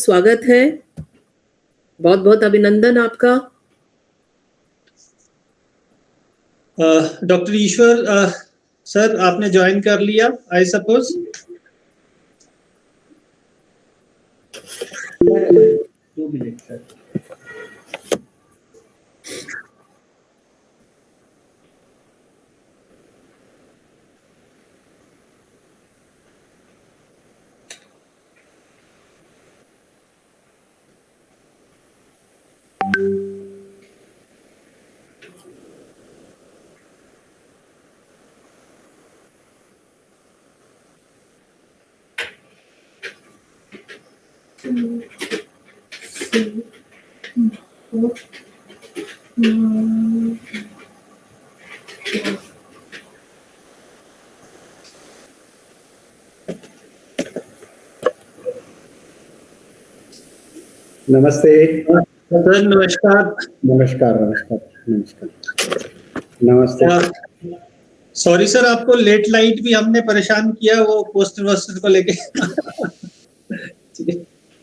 स्वागत है, बहुत बहुत अभिनंदन आपका। डॉक्टर ईश्वर सर, आपने ज्वाइन कर लिया आई सपोज? 2 minute sir. नमस्ते सर, नमस्कार। नमस्कार नमस्कार नमस्कार नमस्ते। सॉरी सर, आपको लेट लाइट भी हमने परेशान किया वो पोस्टर वोस्टर को लेके।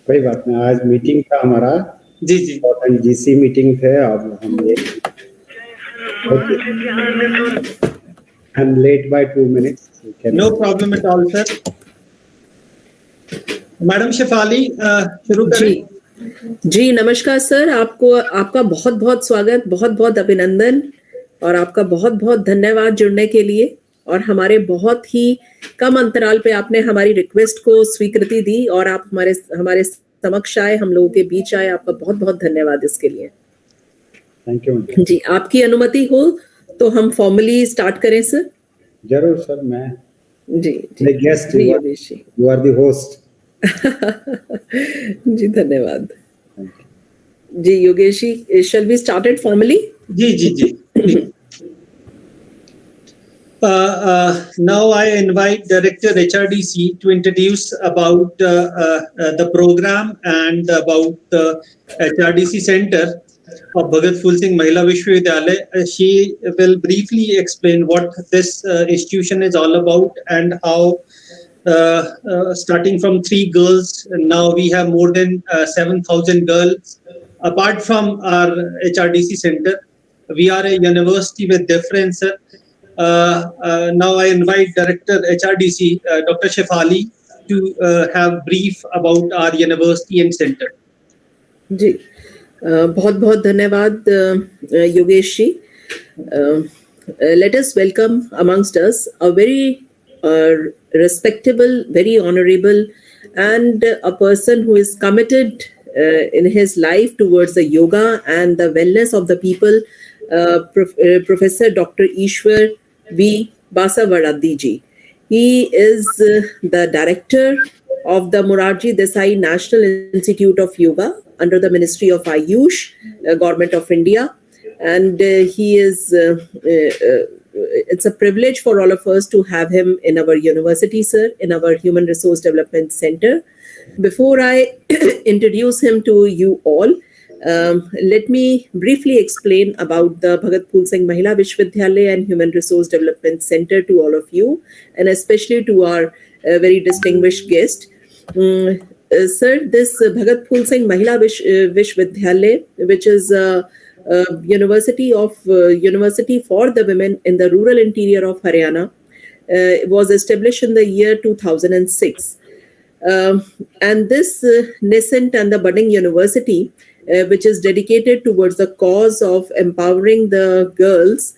कोई बात नहीं, आज मीटिंग था हमारा। जी जी, जीसी मीटिंग थे। अब हम late by 2 minutes. No problem at all sir. Madam Shefali शुरू करें। जी नमस्कार सर, आपका बहुत बहुत स्वागत, बहुत बहुत अभिनंदन और आपका बहुत बहुत धन्यवाद जुड़ने के लिए। और हमारे बहुत ही कम अंतराल पे आपने हमारी रिक्वेस्ट को स्वीकृति दी और आप हमारे समक्ष आए, हम लोगों के बीच आए। आपका बहुत बहुत धन्यवाद इसके लिए। थैंक यू जी, आपकी अनुमति हो तो हम फॉर्मली स्टार्ट करें सर? जरूर सर। मैं जी guest, you are the host. जी धन्यवाद। जी Yogesh ji, shall we start it formally? Ji ji ji. Now I invite Director HRDC to introduce about the program and about the HRDC Center of Bhagat Phool Singh Mahila Vishwavidyalaya. She will briefly explain what this institution is all about and how starting from 3 girls, now we have more than 7,000 girls. Apart from our HRDC Center, we are a university with difference. Now I invite Director HRDC, Dr. Shefali, to have brief about our university and center. जी बहुत बहुत धन्यवाद Yogesh ji. Let us welcome amongst us a very respectable, very honorable, and a person who is committed in his life towards the yoga and the wellness of the people, Professor Dr. Ishwar V. Basavaraddi ji. He is the director of the Morarji Desai National Institute of Yoga under the Ministry of Ayush, Government of India. And he is, it's a privilege for all of us to have him in our university, sir, in our Human Resource Development Center. Before I introduce him to you all, let me briefly explain about the Bhagat Phool Singh Mahila Vishwavidyalaya and Human Resource Development Center to all of you, and especially to our very distinguished guest. Sir, this Bhagat Phool Singh Mahila Vishwavidyalaya, which is a university for the women in the rural interior of Haryana, was established in the year 2006. And this nascent and the budding university, which is dedicated towards the cause of empowering the girls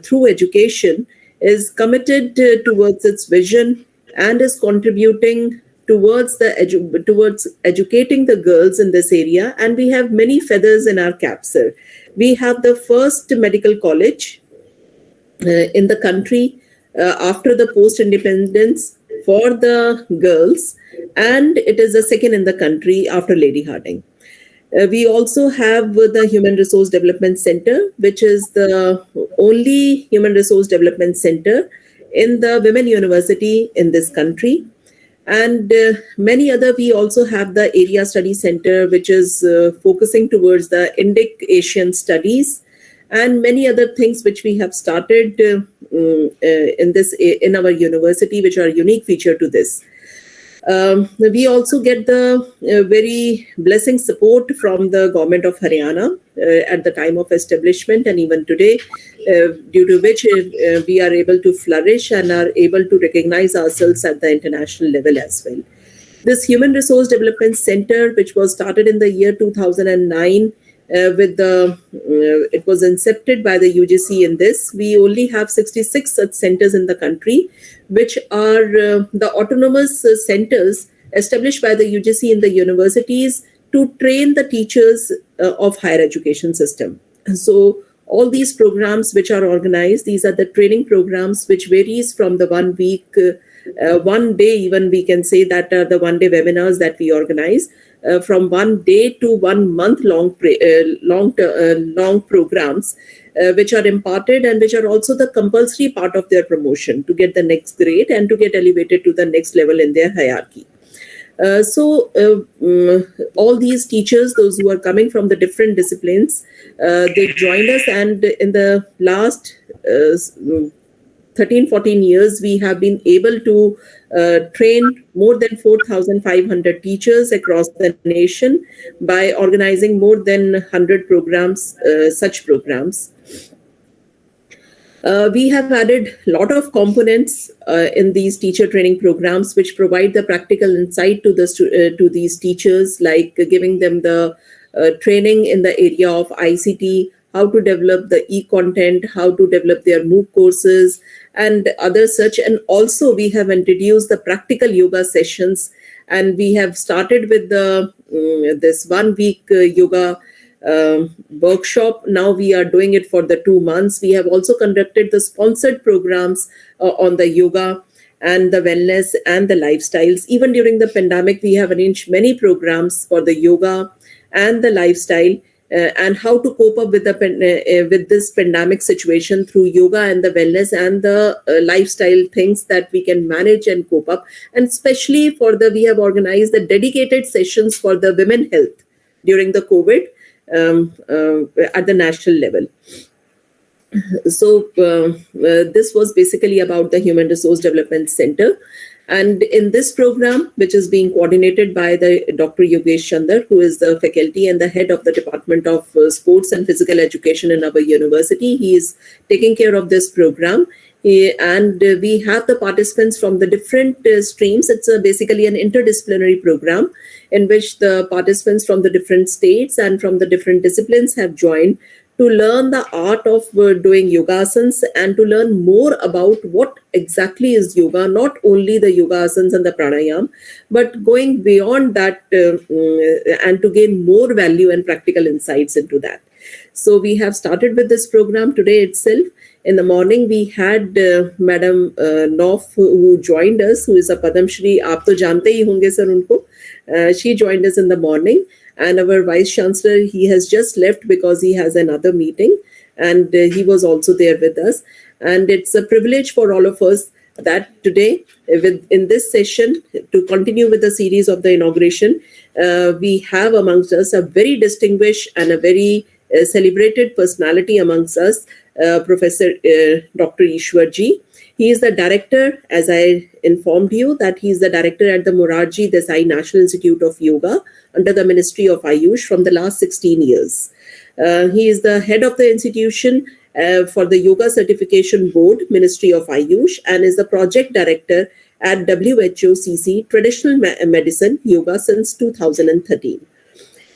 through education, is committed towards its vision and is contributing towards educating the girls in this area. And we have many feathers in our cap, sir. We have the first medical college in the country after the post-independence for the girls, and it is the second in the country after Lady Hardinge. We also have the Human Resource Development Center, which is the only Human Resource Development Center in the Women University in this country. And many other, we also have the Area Study Center, which is focusing towards the Indic Asian studies, and many other things which we have started in our university, which are a unique feature to this. We also get the very blessing support from the government of Haryana at the time of establishment and even today, due to which we are able to flourish and are able to recognize ourselves at the international level as well. This Human Resource Development Center, which was started in the year 2009, it was incepted by the UGC in this. We only have 66 such centers in the country, which are the autonomous centers established by the UGC in the universities to train the teachers of higher education system. So all these programs which are organized, these are the training programs which varies from the 1 week, 1 day, even we can say that the 1 day webinars that we organize, from 1 day to 1 month long programs which are imparted and which are also the compulsory part of their promotion to get the next grade and to get elevated to the next level in their hierarchy. All these teachers, those who are coming from the different disciplines, they joined us, and in the last 13-14 years, we have been able to train more than 4,500 teachers across the nation by organizing more than 100 programs, such programs. We have added a lot of components in these teacher training programs, which provide the practical insight to these teachers, like giving them the training in the area of ICT, how to develop the e-content, how to develop their MOOC courses, and other such. And also we have introduced the practical yoga sessions, and we have started with the this 1 week yoga workshop. Now we are doing it for the 2 months. We have also conducted the sponsored programs on the yoga and the wellness and the lifestyles. Even during the pandemic, we have arranged many programs for the yoga and the lifestyle, and how to cope up with with this pandemic situation through yoga and the wellness and the lifestyle things that we can manage and cope up. And especially we have organized the dedicated sessions for the women health during the COVID at the national level. So this was basically about the Human Resource Development Center. And in this program, which is being coordinated by the Dr. Yogesh Chandar, who is the faculty and the head of the Department of Sports and Physical Education in our university, he is taking care of this program. And we have the participants from the different streams. It's basically an interdisciplinary program in which the participants from the different states and from the different disciplines have joined to learn the art of doing yogasans and to learn more about what exactly is yoga, not only the yogasans and the pranayama, but going beyond that and to gain more value and practical insights into that. So we have started with this program today itself. In the morning, we had Madam Nof, who joined us, who is a Padam Shri. Aap to jante hi honge sir unko. She joined us in the morning. And our Vice Chancellor, he has just left because he has another meeting, and he was also there with us. And it's a privilege for all of us that today, in this session, to continue with the series of the inauguration, we have amongst us a very distinguished and a very celebrated personality amongst us, Professor Dr. Ishwar ji. He is the director, as I informed you, that he is the director at the Morarji Desai National Institute of Yoga under the Ministry of Ayush from the last 16 years. He is the head of the institution for the Yoga Certification Board, Ministry of Ayush, and is the project director at WHO-CC Traditional Medicine Yoga since 2013.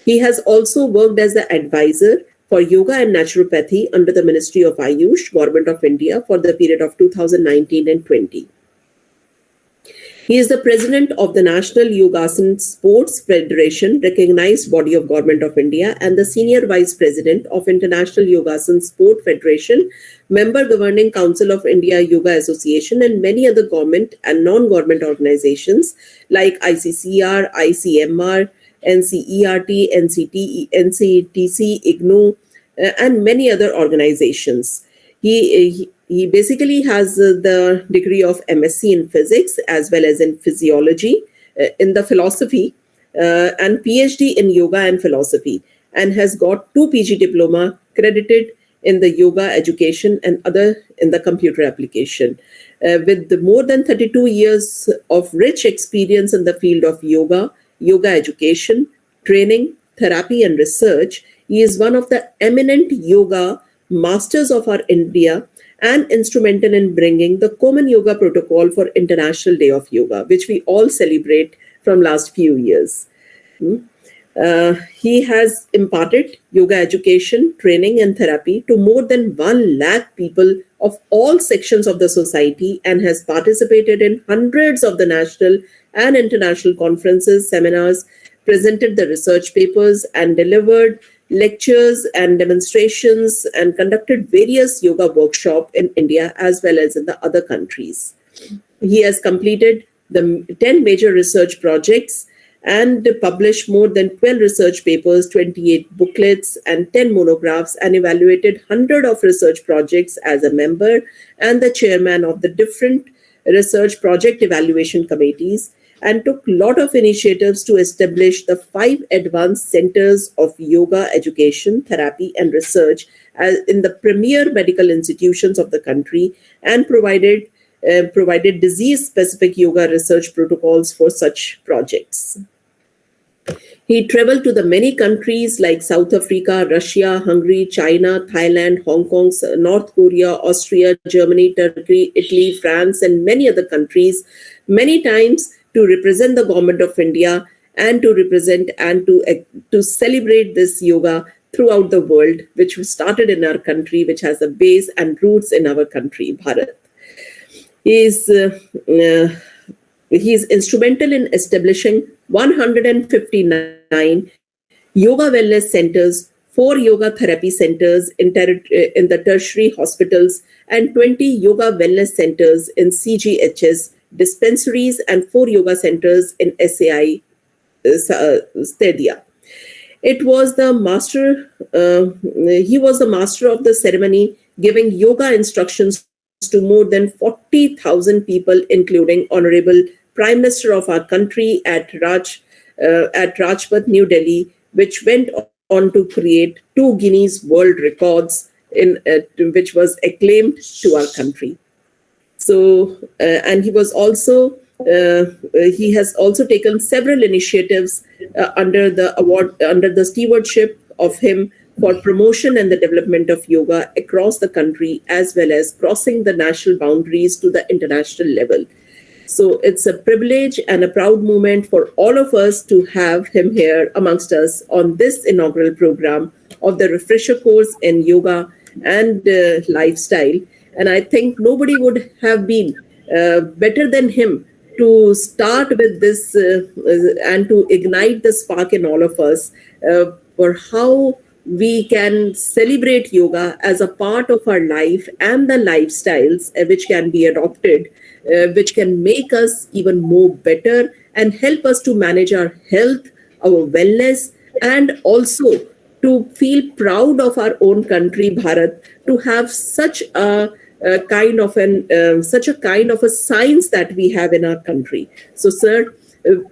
He has also worked as the advisor for yoga and naturopathy under the Ministry of Ayush, Government of India, for the period of 2019 and 20. He is the president of the National Yogasan Sports Federation, recognized body of Government of India, and the senior vice president of International Yogasan Sport Federation, member governing Council of India Yoga Association, and many other government and non-government organizations like ICCR, ICMR, NCERT, NCTC, IGNOU, and many other organizations. He basically has the degree of MSc in physics as well as in physiology, in the philosophy, and PhD in yoga and philosophy, and has got 2 PG diploma credited in the yoga education and other in the computer application. with more than 32 years of rich experience in the field of yoga, yoga education, training, therapy, and research. He is one of the eminent yoga masters of our India and instrumental in bringing the Common Yoga Protocol for International Day of Yoga, which we all celebrate from last few years. He has imparted yoga education, training, and therapy to more than 1 lakh people of all sections of the society and has participated in hundreds of the national and international conferences, seminars, presented the research papers, and delivered lectures and demonstrations and conducted various yoga workshops in India as well as in the other countries. He has completed the 10 major research projects and published more than 12 research papers, 28 booklets, and 10 monographs, and evaluated 100 of research projects as a member and the chairman of the different research project evaluation committees, and took a lot of initiatives to establish the 5 advanced centers of yoga education, therapy, and research in the premier medical institutions of the country, and provided disease-specific yoga research protocols for such projects. He traveled to the many countries like South Africa, Russia, Hungary, China, Thailand, Hong Kong, North Korea, Austria, Germany, Turkey, Italy, France, and many other countries many times to represent the government of India and to represent and to celebrate this yoga throughout the world, which started in our country, which has a base and roots in our country, Bharat. He is instrumental in establishing 159 yoga wellness centers, 4 yoga therapy centers in the tertiary hospitals, and 20 yoga wellness centers in CGHS dispensaries, and 4 yoga centers in SAI Stadia. He was the master of the ceremony, giving yoga instructions to more than 40,000 people, including Honorable Prime Minister of our country at Rajpath, New Delhi, which went on to create 2 Guinness World Records, which was acclaimed to our country. So, and he has also taken several initiatives under the stewardship of him for promotion and the development of yoga across the country, as well as crossing the national boundaries to the international level. So it's a privilege and a proud moment for all of us to have him here amongst us on this inaugural program of the refresher course in yoga and lifestyle. And I think nobody would have been better than him to start with this and to ignite the spark in all of us for how we can celebrate yoga as a part of our life and the lifestyles which can be adopted, which can make us even more better and help us to manage our health, our wellness, and also to feel proud of our own country, Bharat, to have such a kind of a science that we have in our country. So, sir,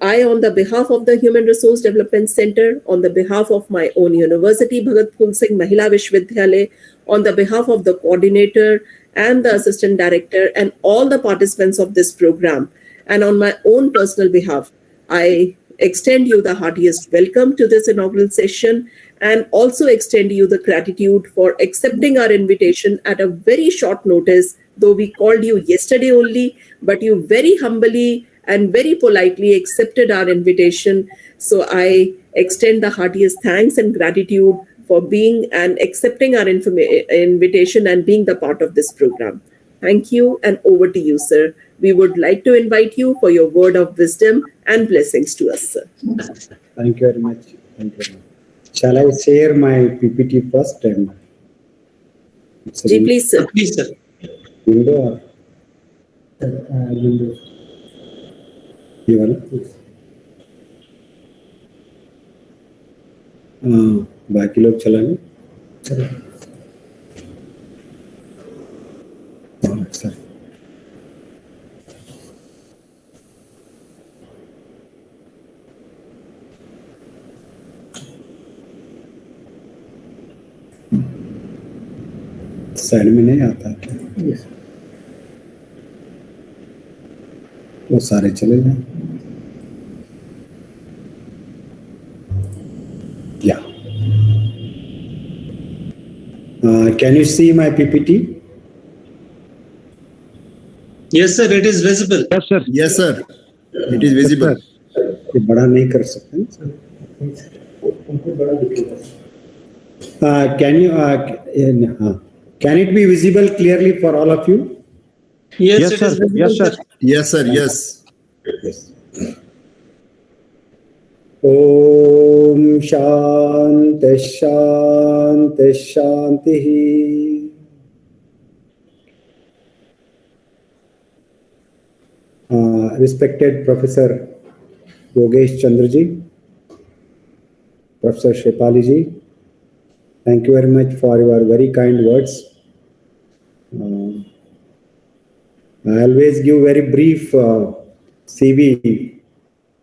I, on the behalf of the Human Resource Development Center, on the behalf of my own university, Bhagat Singh Mahila Vishwavidyalaya, on the behalf of the coordinator and the assistant director and all the participants of this program, and on my own personal behalf, I extend you the heartiest welcome to this inaugural session, and also extend you the gratitude for accepting our invitation at a very short notice, though we called you yesterday only, but you very humbly and very politely accepted our invitation. So I extend the heartiest thanks and gratitude for being and accepting our invitation and being the part of this program. Thank you, and over to you, sir. We would like to invite you for your word of wisdom and blessings to us, sir. Thank you very much. Thank you very much. Shall I share my PPT first? Ji, please, sir. Please, sir. Window or? Window. You want? बाकी लोग चलाएंगे? Sir side में नहीं आता है क्या? Yes. वो सारे चले जाए. Yeah. Can you see my PPT? Yes, sir, it is visible. Yes, sir. Yes, sir. It is visible. ये बड़ा नहीं कर सकते. Can you? Can it be visible clearly for all of you? Yes, Yes, it sir. is visible, Yes, sir. Yes, sir. Yes. Yes. Om Shanti Shanti Shanti. Respected Professor Yogesh Chandraji, Professor Shepali ji, thank you very much for your very kind words. I always give very brief CV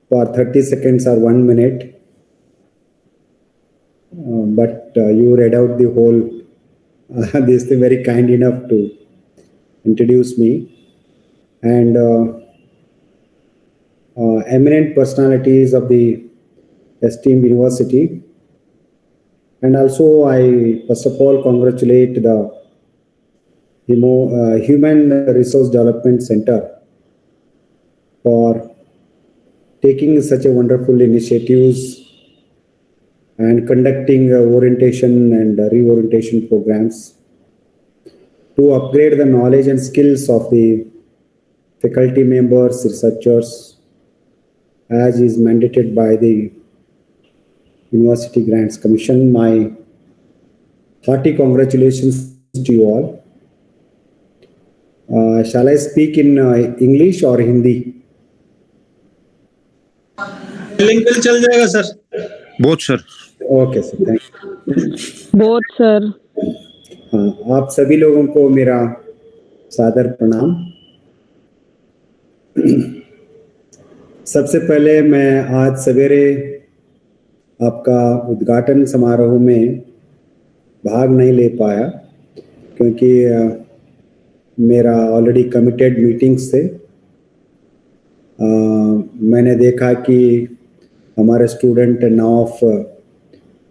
for 30 seconds or 1 minute, but you read out the whole. This is very kind enough to introduce me. And eminent personalities of the esteemed university. And also, I first of all congratulate the Human Resource Development Center for taking such a wonderful initiatives and conducting orientation and reorientation programs to upgrade the knowledge and skills of the faculty members, researchers, as is mandated by the University Grants Commission. My hearty congratulations to you all. Shall I speak in English or Hindi? Bilingual चल जाएगा, sir. Both, sir. Okay, sir. Thank you. Both sir. आप सभी लोगों को मेरा सादर प्रणाम. सबसे पहले मैं आज सवेरे आपका उद्घाटन समारोह में भाग नहीं ले पाया क्योंकि मेरा ऑलरेडी कमिटेड मीटिंग्स थे. मैंने देखा कि हमारे student नौफ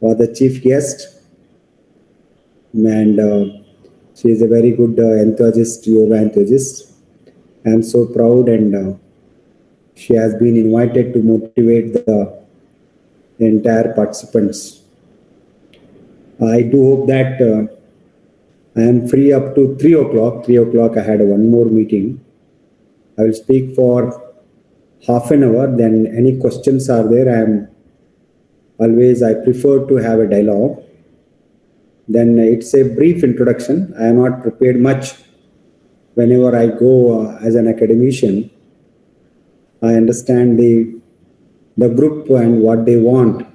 was the chief guest, and she is a very good enthusiast, yoga enthusiast. I am so proud, and she has been invited to motivate the entire participants. I do hope that I am free up to 3 o'clock. 3 o'clock I had one more meeting. I will speak for half an hour. Then any questions are there, I prefer to have a dialogue. Then it's a brief introduction. I am not prepared much. Whenever I go as an academician, I understand the group and what they want.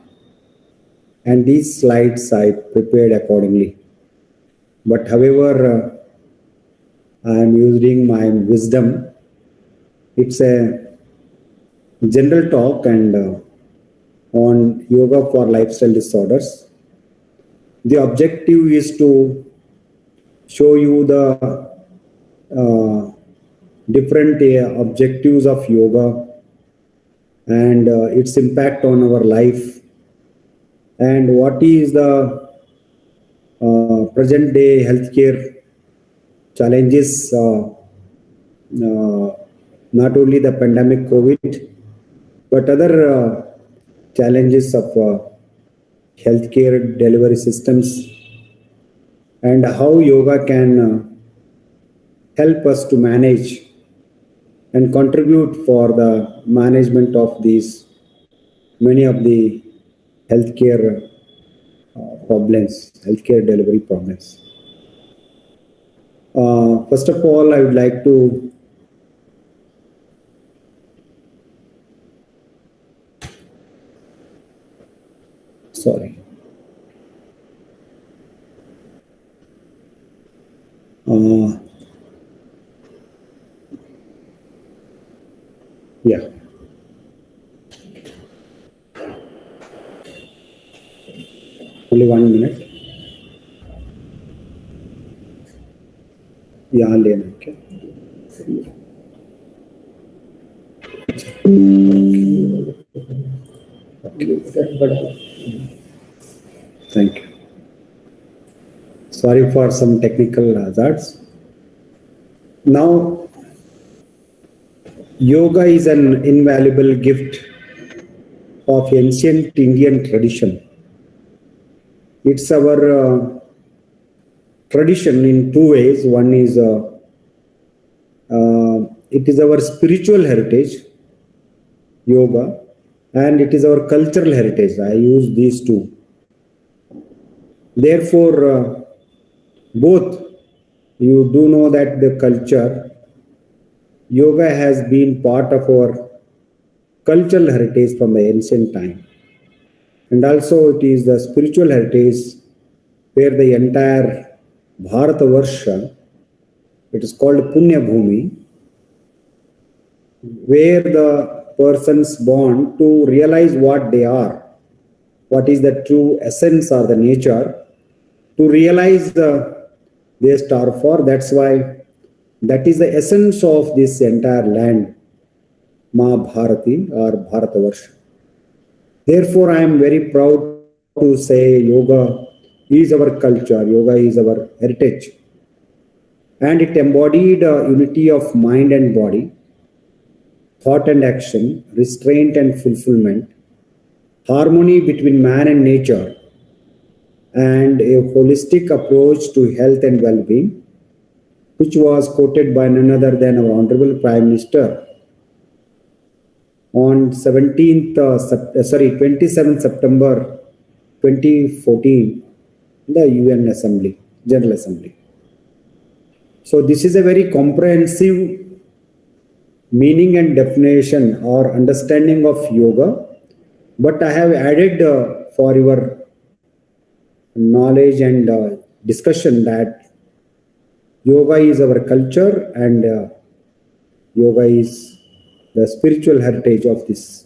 And these slides I prepared accordingly. But however, I am using my wisdom. It's a general talk and on yoga for lifestyle disorders. The objective is to show you the different objectives of yoga and its impact on our life, and what is the present day healthcare challenges, not only the pandemic COVID, but other challenges of healthcare delivery systems, and how yoga can help us to manage and contribute for the management of these many of the healthcare problems, healthcare delivery problems. First of all, I would like to only 1 minute. यहाँ लेना क्या? Thank you. Sorry for some technical hazards. Now, yoga is an invaluable gift of ancient Indian tradition. It's our tradition in two ways. One is it is our spiritual heritage, yoga, and it is our cultural heritage. I use these two. Therefore, both, you do know that the culture, yoga has been part of our cultural heritage from the ancient time. And also it is the spiritual heritage where the entire Bharatavarsha, it is called Punya Bhumi, where the persons born to realize what they are, what is the true essence or the nature, to realize they starve for. That's why that is the essence of this entire land, Mahabharati or Bharatavarsha. Therefore, I am very proud to say yoga is our culture, yoga is our heritage. And it embodied unity of mind and body, thought and action, restraint and fulfillment, harmony between man and nature, and a holistic approach to health and well-being, which was quoted by none other than our Honorable Prime Minister on 27 September 2014, the UN Assembly, General Assembly. So this is a very comprehensive meaning and definition or understanding of yoga, but I have added for your knowledge and discussion that yoga is our culture and yoga is the spiritual heritage of this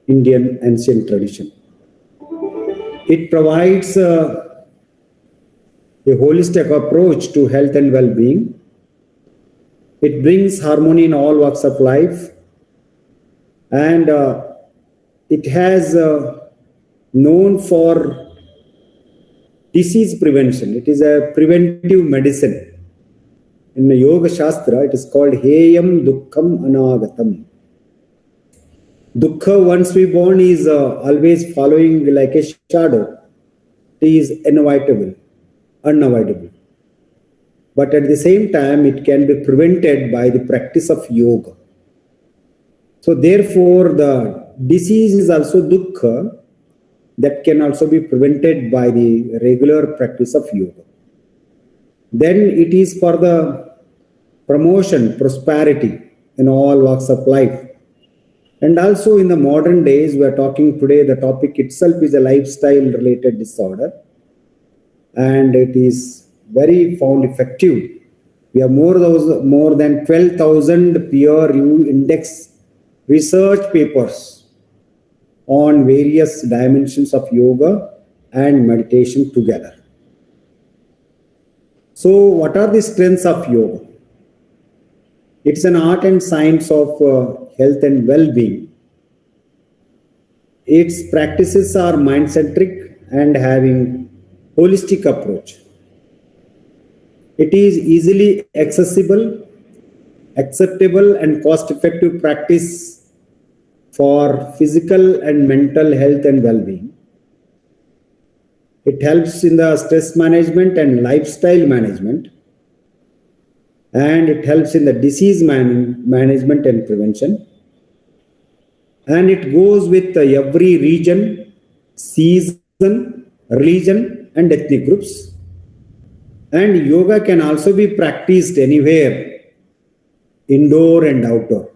Indian ancient tradition. It provides a holistic approach to health and well-being. It brings harmony in all walks of life, and it has known for disease prevention. It is a preventive medicine. In the Yoga Shastra, it is called Heyam Dukkham Anagatam. Dukkha, once we born, is always following like a shadow. It is inevitable, unavoidable. But at the same time, it can be prevented by the practice of yoga. So therefore, the disease is also dukkha that can also be prevented by the regular practice of yoga. Then it is for the promotion, prosperity in all walks of life. And also in the modern days, we are talking today, the topic itself is a lifestyle related disorder. And it is very found effective. We have more than 12,000 peer-reviewed index research papers on various dimensions of yoga and meditation together. So what are the strengths of yoga? It's an art and science of health and well-being. Its practices are mind-centric and having holistic approach. It is easily accessible, acceptable, and cost-effective practice for physical and mental health and well-being. It helps in the stress management and lifestyle management, and it helps in the disease management and prevention. And it goes with every region, season, religion, and ethnic groups. And yoga can also be practiced anywhere, indoor and outdoor.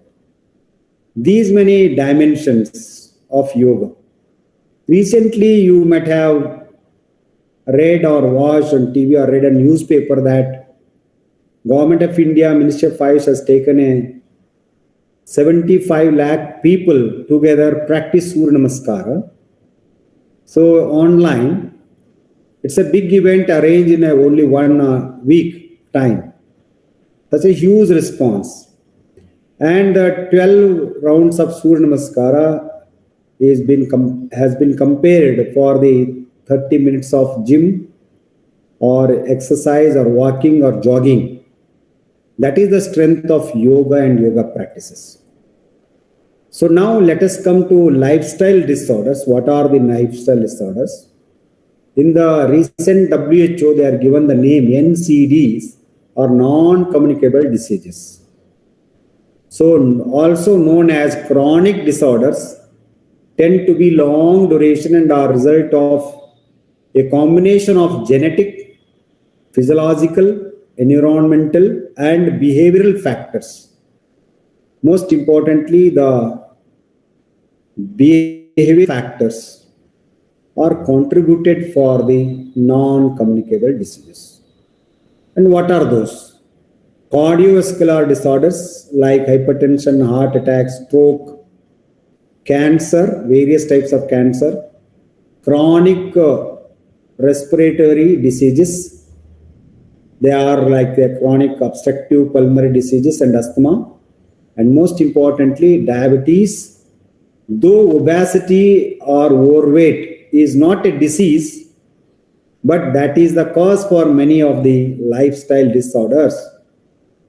These many dimensions of yoga. Recently, you might have read or watched on TV or read a newspaper that Government of India, Ministry of Finance has taken a 75 lakh people together practice Surya Namaskara. So online, it's a big event arranged in only 1 week time. That's a huge response. And 12 rounds of Surya Namaskara has been compared for the 30 minutes of gym or exercise or walking or jogging. That is the strength of yoga and yoga practices. So now let us come to lifestyle disorders. What are the lifestyle disorders? In the recent WHO, they are given the name NCDs, or non-communicable diseases. So also known as chronic disorders, tend to be long duration and are result of a combination of genetic, physiological, environmental, and behavioral factors. Most importantly, the behavioral factors are contributed for the non-communicable diseases. And what are those? Cardiovascular disorders like hypertension, heart attack, stroke, cancer, various types of cancer, chronic respiratory diseases. They are like the chronic obstructive pulmonary diseases and asthma. And most importantly, diabetes. Though obesity or overweight is not a disease, but that is the cause for many of the lifestyle disorders.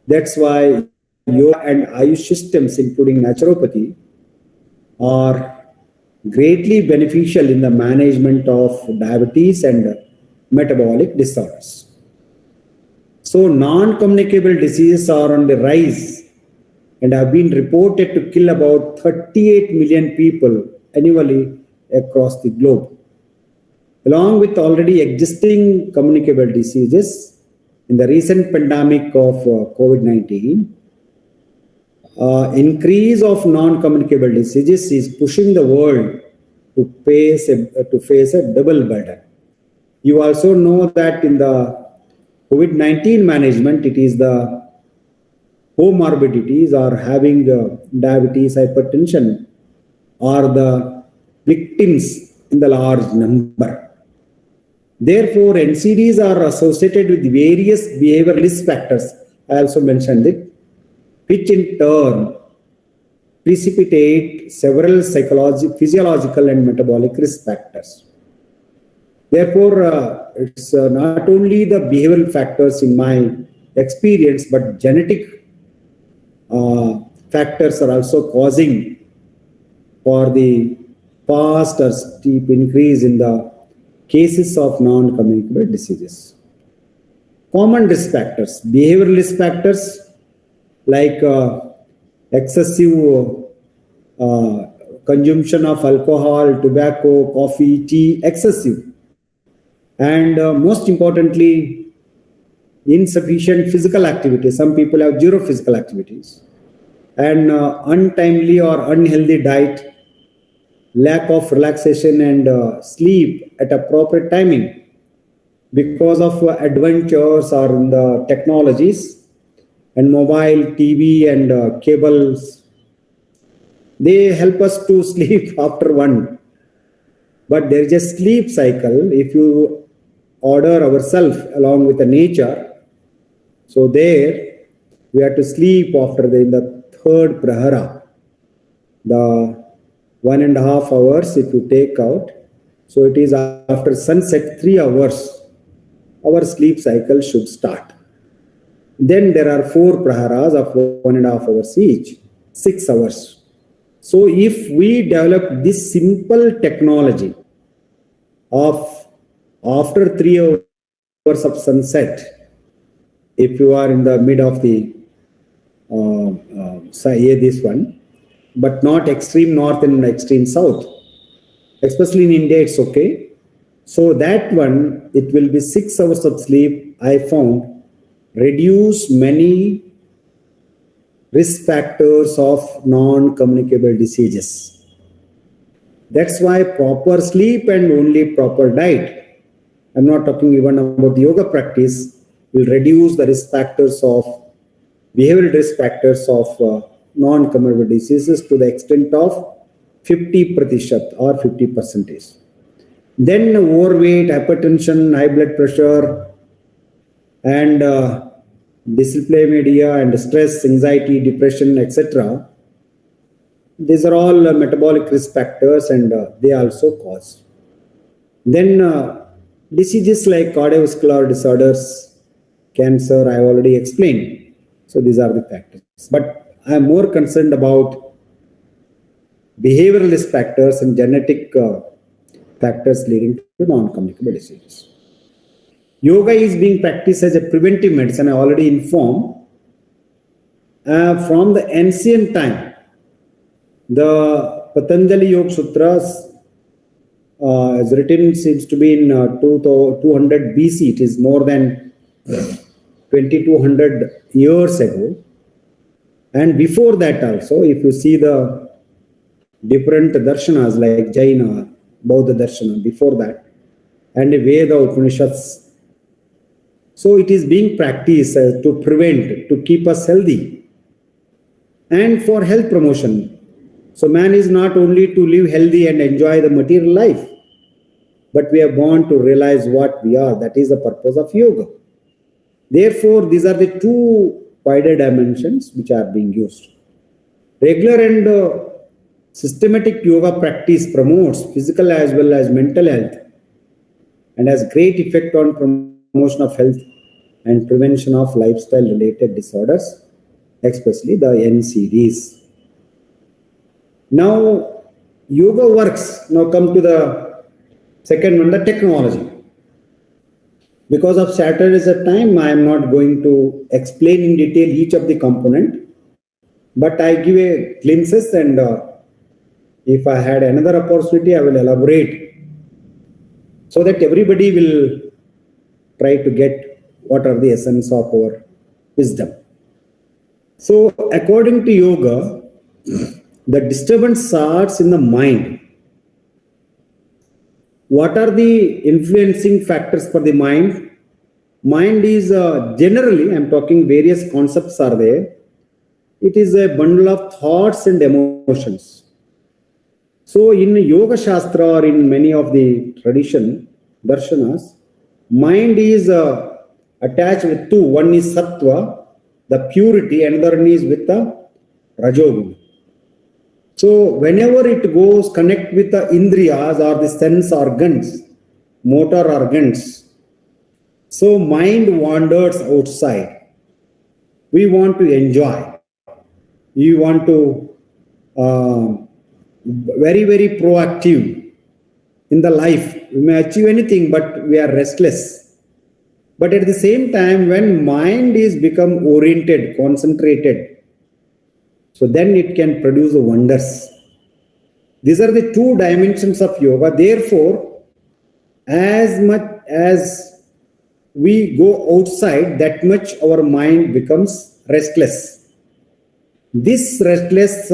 That's why yoga and Ayush systems, including naturopathy, are greatly beneficial in the management of diabetes and metabolic disorders. So non-communicable diseases are on the rise and have been reported to kill about 38 million people annually across the globe. Along with already existing communicable diseases, in the recent pandemic of COVID-19, increase of non-communicable diseases is pushing the world to face a double burden. You also know that in the COVID-19 management, it is the comorbidities or having diabetes, hypertension are the victims in the large number. Therefore, NCDs are associated with various behavioral risk factors. I also mentioned it, which in turn precipitate several physiological and metabolic risk factors. Therefore, it's not only the behavioral factors in my experience, but genetic factors are also causing for the fast or steep increase in the cases of non-communicable diseases. Common risk factors, behavioral risk factors like excessive consumption of alcohol, tobacco, coffee, tea, excessive. And most importantly, insufficient physical activity. Some people have zero physical activities. And untimely or unhealthy diet, lack of relaxation and sleep at appropriate timing because of adventures or in the technologies and mobile, TV and cables. They help us to sleep after one. But there is a sleep cycle if you order ourselves along with the nature. So there we have to sleep after in the third prahara. The 1.5 hours if you take out. So it is after sunset 3 hours. Our sleep cycle should start. Then there are 4 praharas of 1.5 hours each, 6 hours. So if we develop this simple technology of after 3 hours of sunset, if you are in the mid of the this one, but not extreme north and extreme south, especially in India, it's okay. So that one, it will be 6 hours of sleep. I found reduce many risk factors of non-communicable diseases. That's why proper sleep and only proper diet, I'm not talking even about the yoga practice, will reduce the risk factors of behavioral risk factors of non-communicable diseases to the extent of 50% or 50%. Then overweight, hypertension, high blood pressure, and dyslipidemia and stress, anxiety, depression, etc. These are all metabolic risk factors, and they also cause. Then diseases like cardiovascular disorders, cancer, I have already explained. So these are the factors. But I am more concerned about behavioral risk factors and genetic factors leading to non-communicable diseases. Yoga is being practiced as a preventive medicine, I already informed. From the ancient time, the Patanjali Yoga Sutras is written, seems to be in 200 BC. It is more than 2200 years ago. And before that also, if you see the different darshanas like Jaina, Bauddha Darshana, before that, and the Veda Upanishads. So it is being practiced to prevent, to keep us healthy, and for health promotion. So man is not only to live healthy and enjoy the material life, but we are born to realize what we are. That is the purpose of yoga. Therefore, these are the two wider dimensions which are being used. Regular and systematic yoga practice promotes physical as well as mental health and has great effect on promotion of health and prevention of lifestyle related disorders, especially the NCDs. Now, yoga works. Now come to the second one, the technology. Because of shortage of time, I am not going to explain in detail each of the component, but I give a glimpses, and if I had another opportunity, I will elaborate so that everybody will try to get what are the essence of our wisdom. So according to yoga, the disturbance starts in the mind. What are the influencing factors for the mind? Mind is generally, I am talking various concepts are there. It is a bundle of thoughts and emotions. So in Yoga Shastra or in many of the tradition, darshanas, mind is attached with two. One is sattva, the purity, and another is with the rajoguna. So whenever it goes connect with the indriyas or the sense organs, motor organs, so mind wanders outside. We want to enjoy. We want to very, very proactive in the life. We may achieve anything, but we are restless. But at the same time, when mind is become oriented, concentrated, so then it can produce wonders. These are the two dimensions of yoga. Therefore, as much as we go outside, that much our mind becomes restless. This restless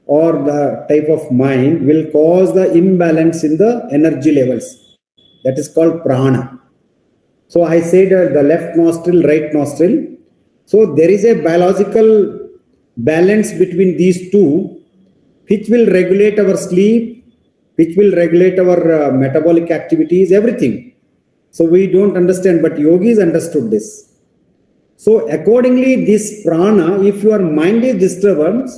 or the type of mind will cause the imbalance in the energy levels. That is called prana. So I said the left nostril, right nostril. So there is a biological balance between these two, which will regulate our sleep, which will regulate our metabolic activities, everything. So we don't understand, but yogis understood this. So accordingly, this prana, if your mind is disturbed,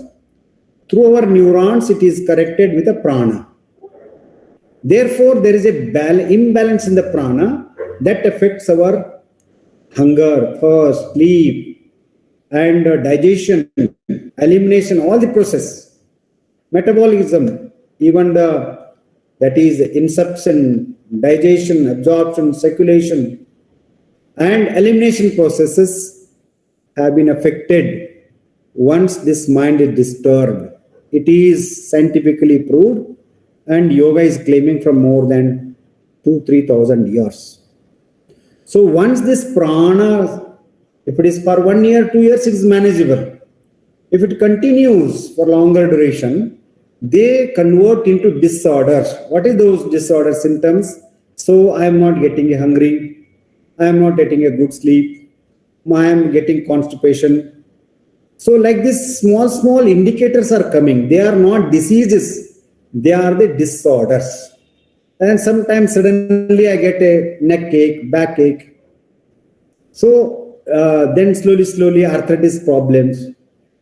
through our neurons, it is corrected with a prana. Therefore, there is a imbalance in the prana that affects our hunger, thirst, sleep, and digestion, elimination, all the process. Metabolism, even that is inception, digestion, absorption, circulation, and elimination processes have been affected once this mind is disturbed. It is scientifically proved, and yoga is claiming from more than 2,000-3,000 years. So once this prana, if it is for 1 year, 2 years, it is manageable. If it continues for longer duration, they convert into disorders. What is those disorder symptoms? So I am not getting hungry, I am not getting a good sleep, I am getting constipation. So like this, small indicators are coming. They are not diseases, they are the disorders. And sometimes suddenly I get a neck ache, back ache. So then slowly arthritis problems.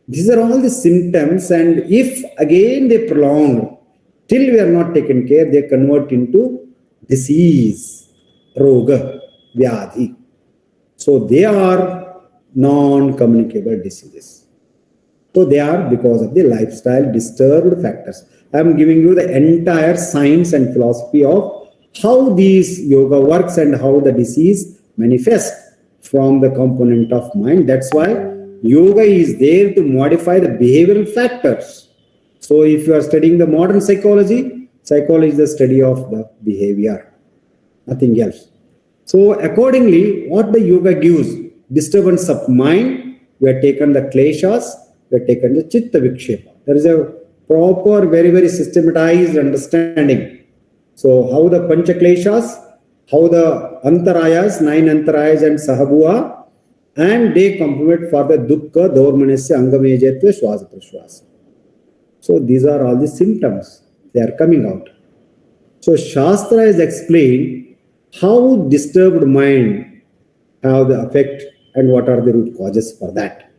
These are all the symptoms, and if again they prolong, till we are not taken care, they convert into disease, roga, vyadhi. So they are non-communicable diseases. So they are because of the lifestyle disturbed factors. I am giving you the entire science and philosophy of how these yoga works and how the disease manifests from the component of mind. That's why yoga is there to modify the behavioral factors. So if you are studying the modern psychology, psychology is the study of the behavior, nothing else. So accordingly, what the yoga gives, disturbance of mind, we have taken the kleshas, we have taken the chitta vikshepa. There is a proper, very systematized understanding. So how the pancha kleshas, how the antarayas, 9 antarayas and sahabua, and they complement for the dukkha, dormanasya, angamejetva, shwasa prashwasa. So these are all the symptoms, they are coming out. So Shastra has explained how disturbed mind have the effect and what are the root causes for that.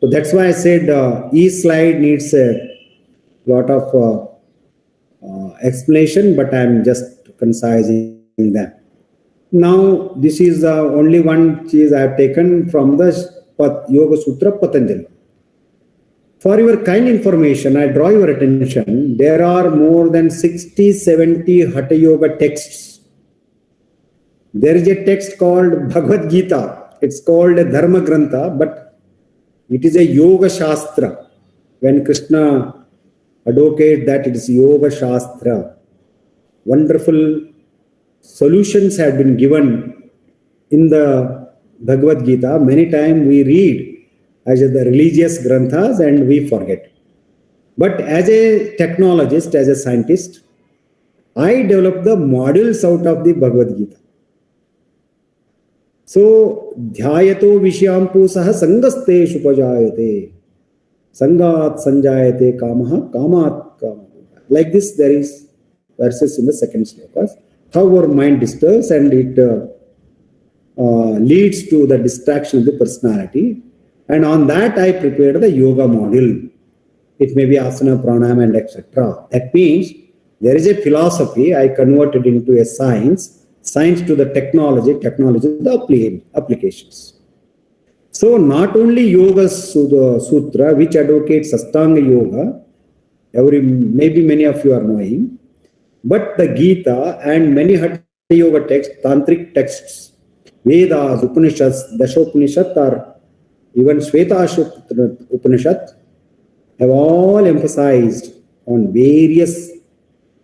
So that's why I said each slide needs a lot of explanation, but I am just concising them. Now this is only one cheese I have taken from the Yoga Sutra Patanjali. For your kind information, I draw your attention, there are more than 60-70 Hatha Yoga texts. There is a text called Bhagavad-Gita. It's called a Dharma Grantha, but it is a Yoga Shastra. When Krishna advocates that it is Yoga Shastra, wonderful solutions have been given in the Bhagavad-Gita. Many times we read as the religious granthas and we forget. But as a technologist, as a scientist, I developed the modules out of the Bhagavad-Gita. So, dhyayato vishyam pusaha sangaste shupajayate, sangat sanjayate kamaha, kamat kamaha. Like this, there is verses in the second sloka. How our mind disturbs and it leads to the distraction of the personality. And on that, I prepared the yoga module. It may be asana, pranayama, and etc. That means there is a philosophy I converted into a science to the technology to the applications. So not only Yoga Sutra, which advocates Astanga Yoga, maybe many of you are knowing, but the Gita and many Hatha Yoga texts, Tantric texts, Vedas, Upanishads, Dashopanishad, or even Shvetashupana Upanishad have all emphasized on various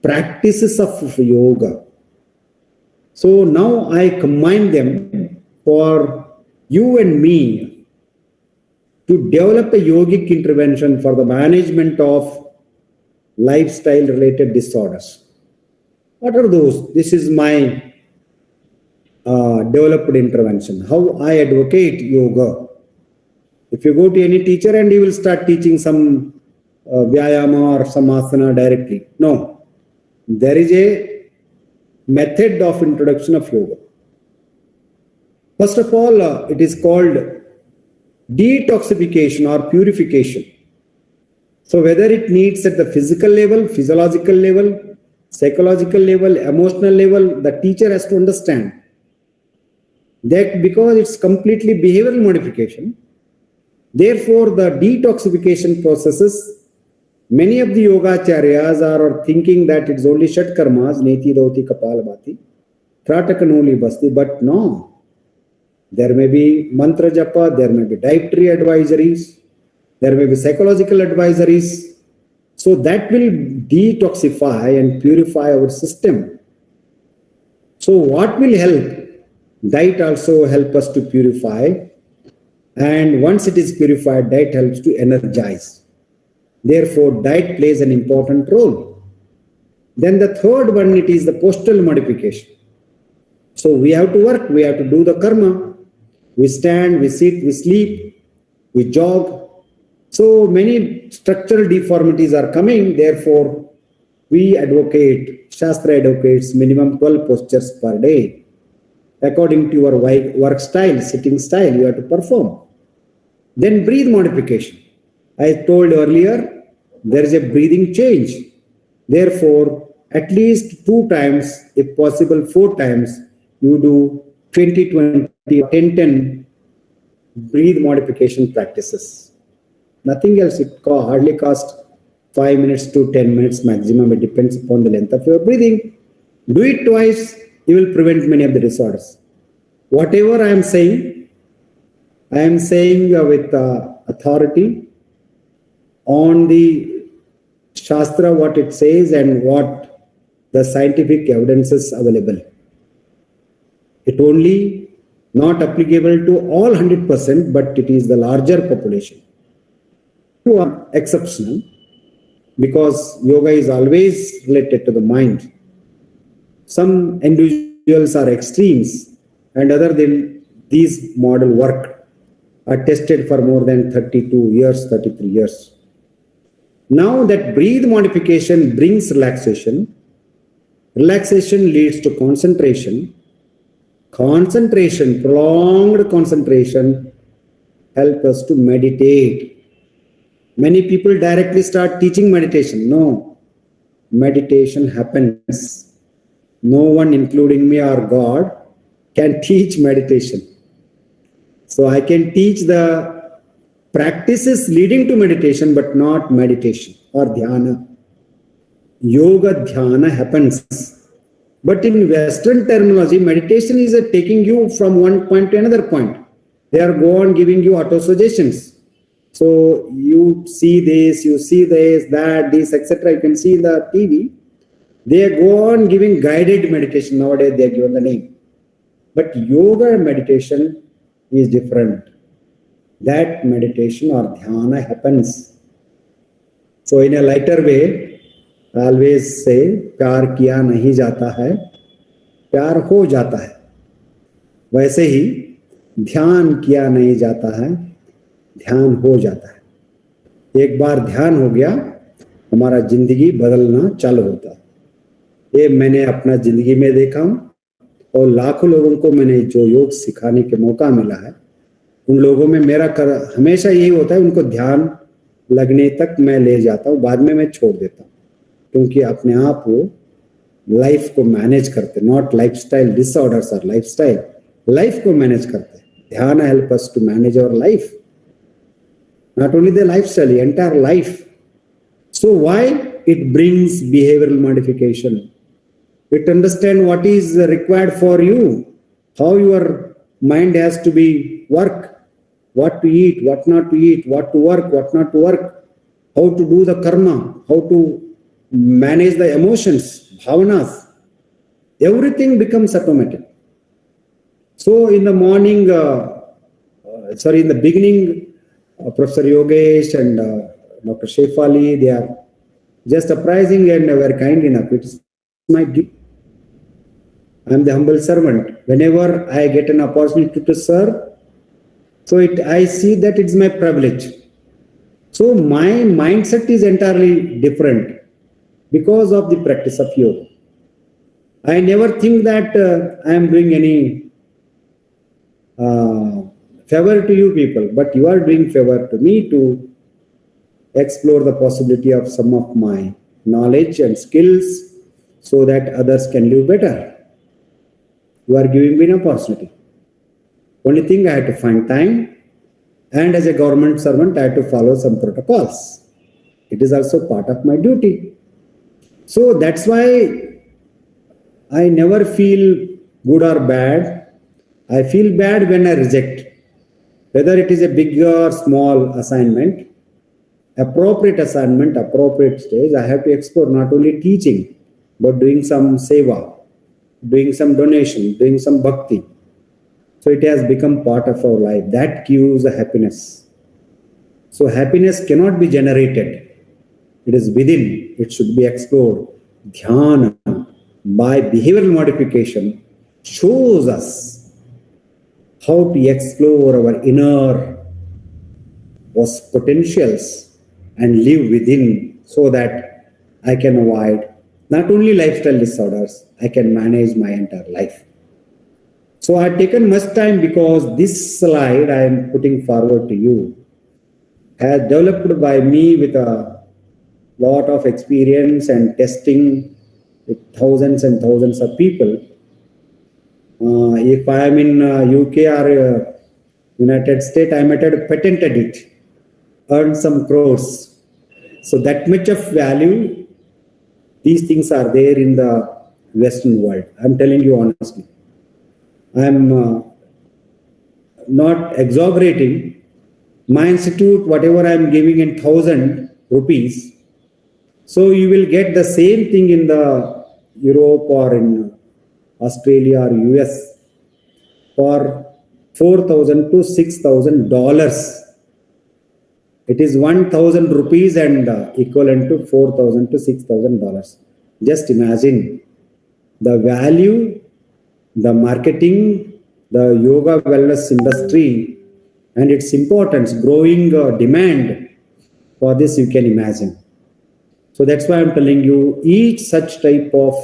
practices of yoga. So now I combine them for you and me to develop a yogic intervention for the management of lifestyle related disorders. What are those? This is my developed intervention, how I advocate yoga. If you go to any teacher and he will start teaching some vyayama or some asana directly. No, there is a method of introduction of yoga. First of all, it is called detoxification or purification. So whether it needs at the physical level, physiological level, psychological level, emotional level, the teacher has to understand that because it's completely behavioral modification. Therefore, the detoxification processes, many of the yogacharyas are thinking that it's only Shat Karmas, Neti, Dhoti, Kapalabhati, Tratakanoli Basti, but no. There may be mantra japa, there may be dietary advisories, there may be psychological advisories. So that will detoxify and purify our system. So what will help? Diet also help us to purify. And once it is purified, diet helps to energize. Therefore, diet plays an important role. Then the third one, it is the postural modification. So we have to work, we have to do the karma. We stand, we sit, we sleep, we jog. So many structural deformities are coming. Therefore, we advocate, Shastra advocates minimum 12 postures per day. according to your work style, sitting style, you have to perform. Then breathe modification. I told earlier, there is a breathing change. Therefore, at least 2 times, if possible 4 times, you do 20-20, 10-10 breathe modification practices. Nothing else. It hardly costs 5 minutes to 10 minutes maximum. It depends upon the length of your breathing. Do it twice, you will prevent many of the disorders. Whatever I am saying with authority on the Shastra, what it says and what the scientific evidence is available. It only not applicable to all 100%, but it is the larger population who are exceptional, because yoga is always related to the mind. Some individuals are extremes, and other than these model work are tested for more than 32 years, 33 years. Now that breathe modification brings relaxation, relaxation leads to concentration, prolonged concentration help us to meditate. Many people directly start teaching meditation. No, meditation happens. No one, including me or God, can teach meditation. So I can teach the practices leading to meditation, but not meditation or dhyana. Yoga dhyana happens. But in Western terminology, meditation is taking you from one point to another point. They are go on giving you auto-suggestions. So you see this, that, this, etc. You can see in the TV. They go on giving guided meditation. Nowadays, they are given the name. But yoga meditation is different. That meditation or dhyana happens. So in a lighter way, I always say, प्यार किया नहीं जाता है, प्यार हो जाता है. वैसे ही ध्यान किया नहीं जाता है, ध्यान हो जाता है. एक बार ध्यान हो गया, हमारा जिंदगी बदलना चालू होता है. ये मैंने अपना जिंदगी में देखा हूं, और लाखों लोगों को मैंने जो योग सिखाने के मौका मिला है, उन लोगों में मेरा हमेशा यही होता है, उनको ध्यान लगने तक मैं ले जाता हूँ, बाद में मैं छोड़ देता हूँ, क्योंकि अपने आप वो लाइफ को मैनेज करते, नॉट लाइफस्टाइल डिसऑर्डर्स और लाइफस्टाइल, लाइफ को मैनेज करते. ध्यान help us to manage our life, not only the lifestyle, entire life. So why it brings behavioural modification. It understand what is required for you, how your mind has to be work, what to eat, what not to eat, what to work, what not to work, how to do the karma, how to manage the emotions, bhavanas. Everything becomes automatic. So in the morning, in the beginning, Professor Yogesh and Dr. Shefali, they are just apprising and were kind enough. It's my duty. I am the humble servant. Whenever I get an opportunity to serve, I see that it's my privilege. So my mindset is entirely different because of the practice of yoga. I never think that I am doing any favor to you people, but you are doing favor to me to explore the possibility of some of my knowledge and skills so that others can live better. You are giving me an opportunity. Only thing, I had to find time, and as a government servant, I had to follow some protocols. It is also part of my duty. So that's why I never feel good or bad. I feel bad when I reject. Whether it is a big or small assignment, appropriate assignment, appropriate stage, I have to explore not only teaching, but doing some seva, doing some donation, doing some bhakti. So it has become part of our life. That gives a happiness. So happiness cannot be generated. It is within. It should be explored. Dhyana, by behavioral modification, shows us how to explore our inner potentials and live within, so that I can avoid not only lifestyle disorders, I can manage my entire life. So I have taken much time because this slide I am putting forward to you has developed by me with a lot of experience and testing with thousands and thousands of people. If I am in UK or United States, I might have patented it, earned some crores. So that much of value, these things are there in the Western world. I'm telling you honestly. I'm not exaggerating. My institute, whatever I'm giving in 1,000 rupees, so you will get the same thing in the Europe or in Australia or US for $4,000 to $6,000. It is 1,000 rupees and equivalent to $4,000 to $6,000. Just imagine the value, the marketing, the yoga wellness industry, and its importance, growing demand for this, you can imagine. So that's why I'm telling you, each such type of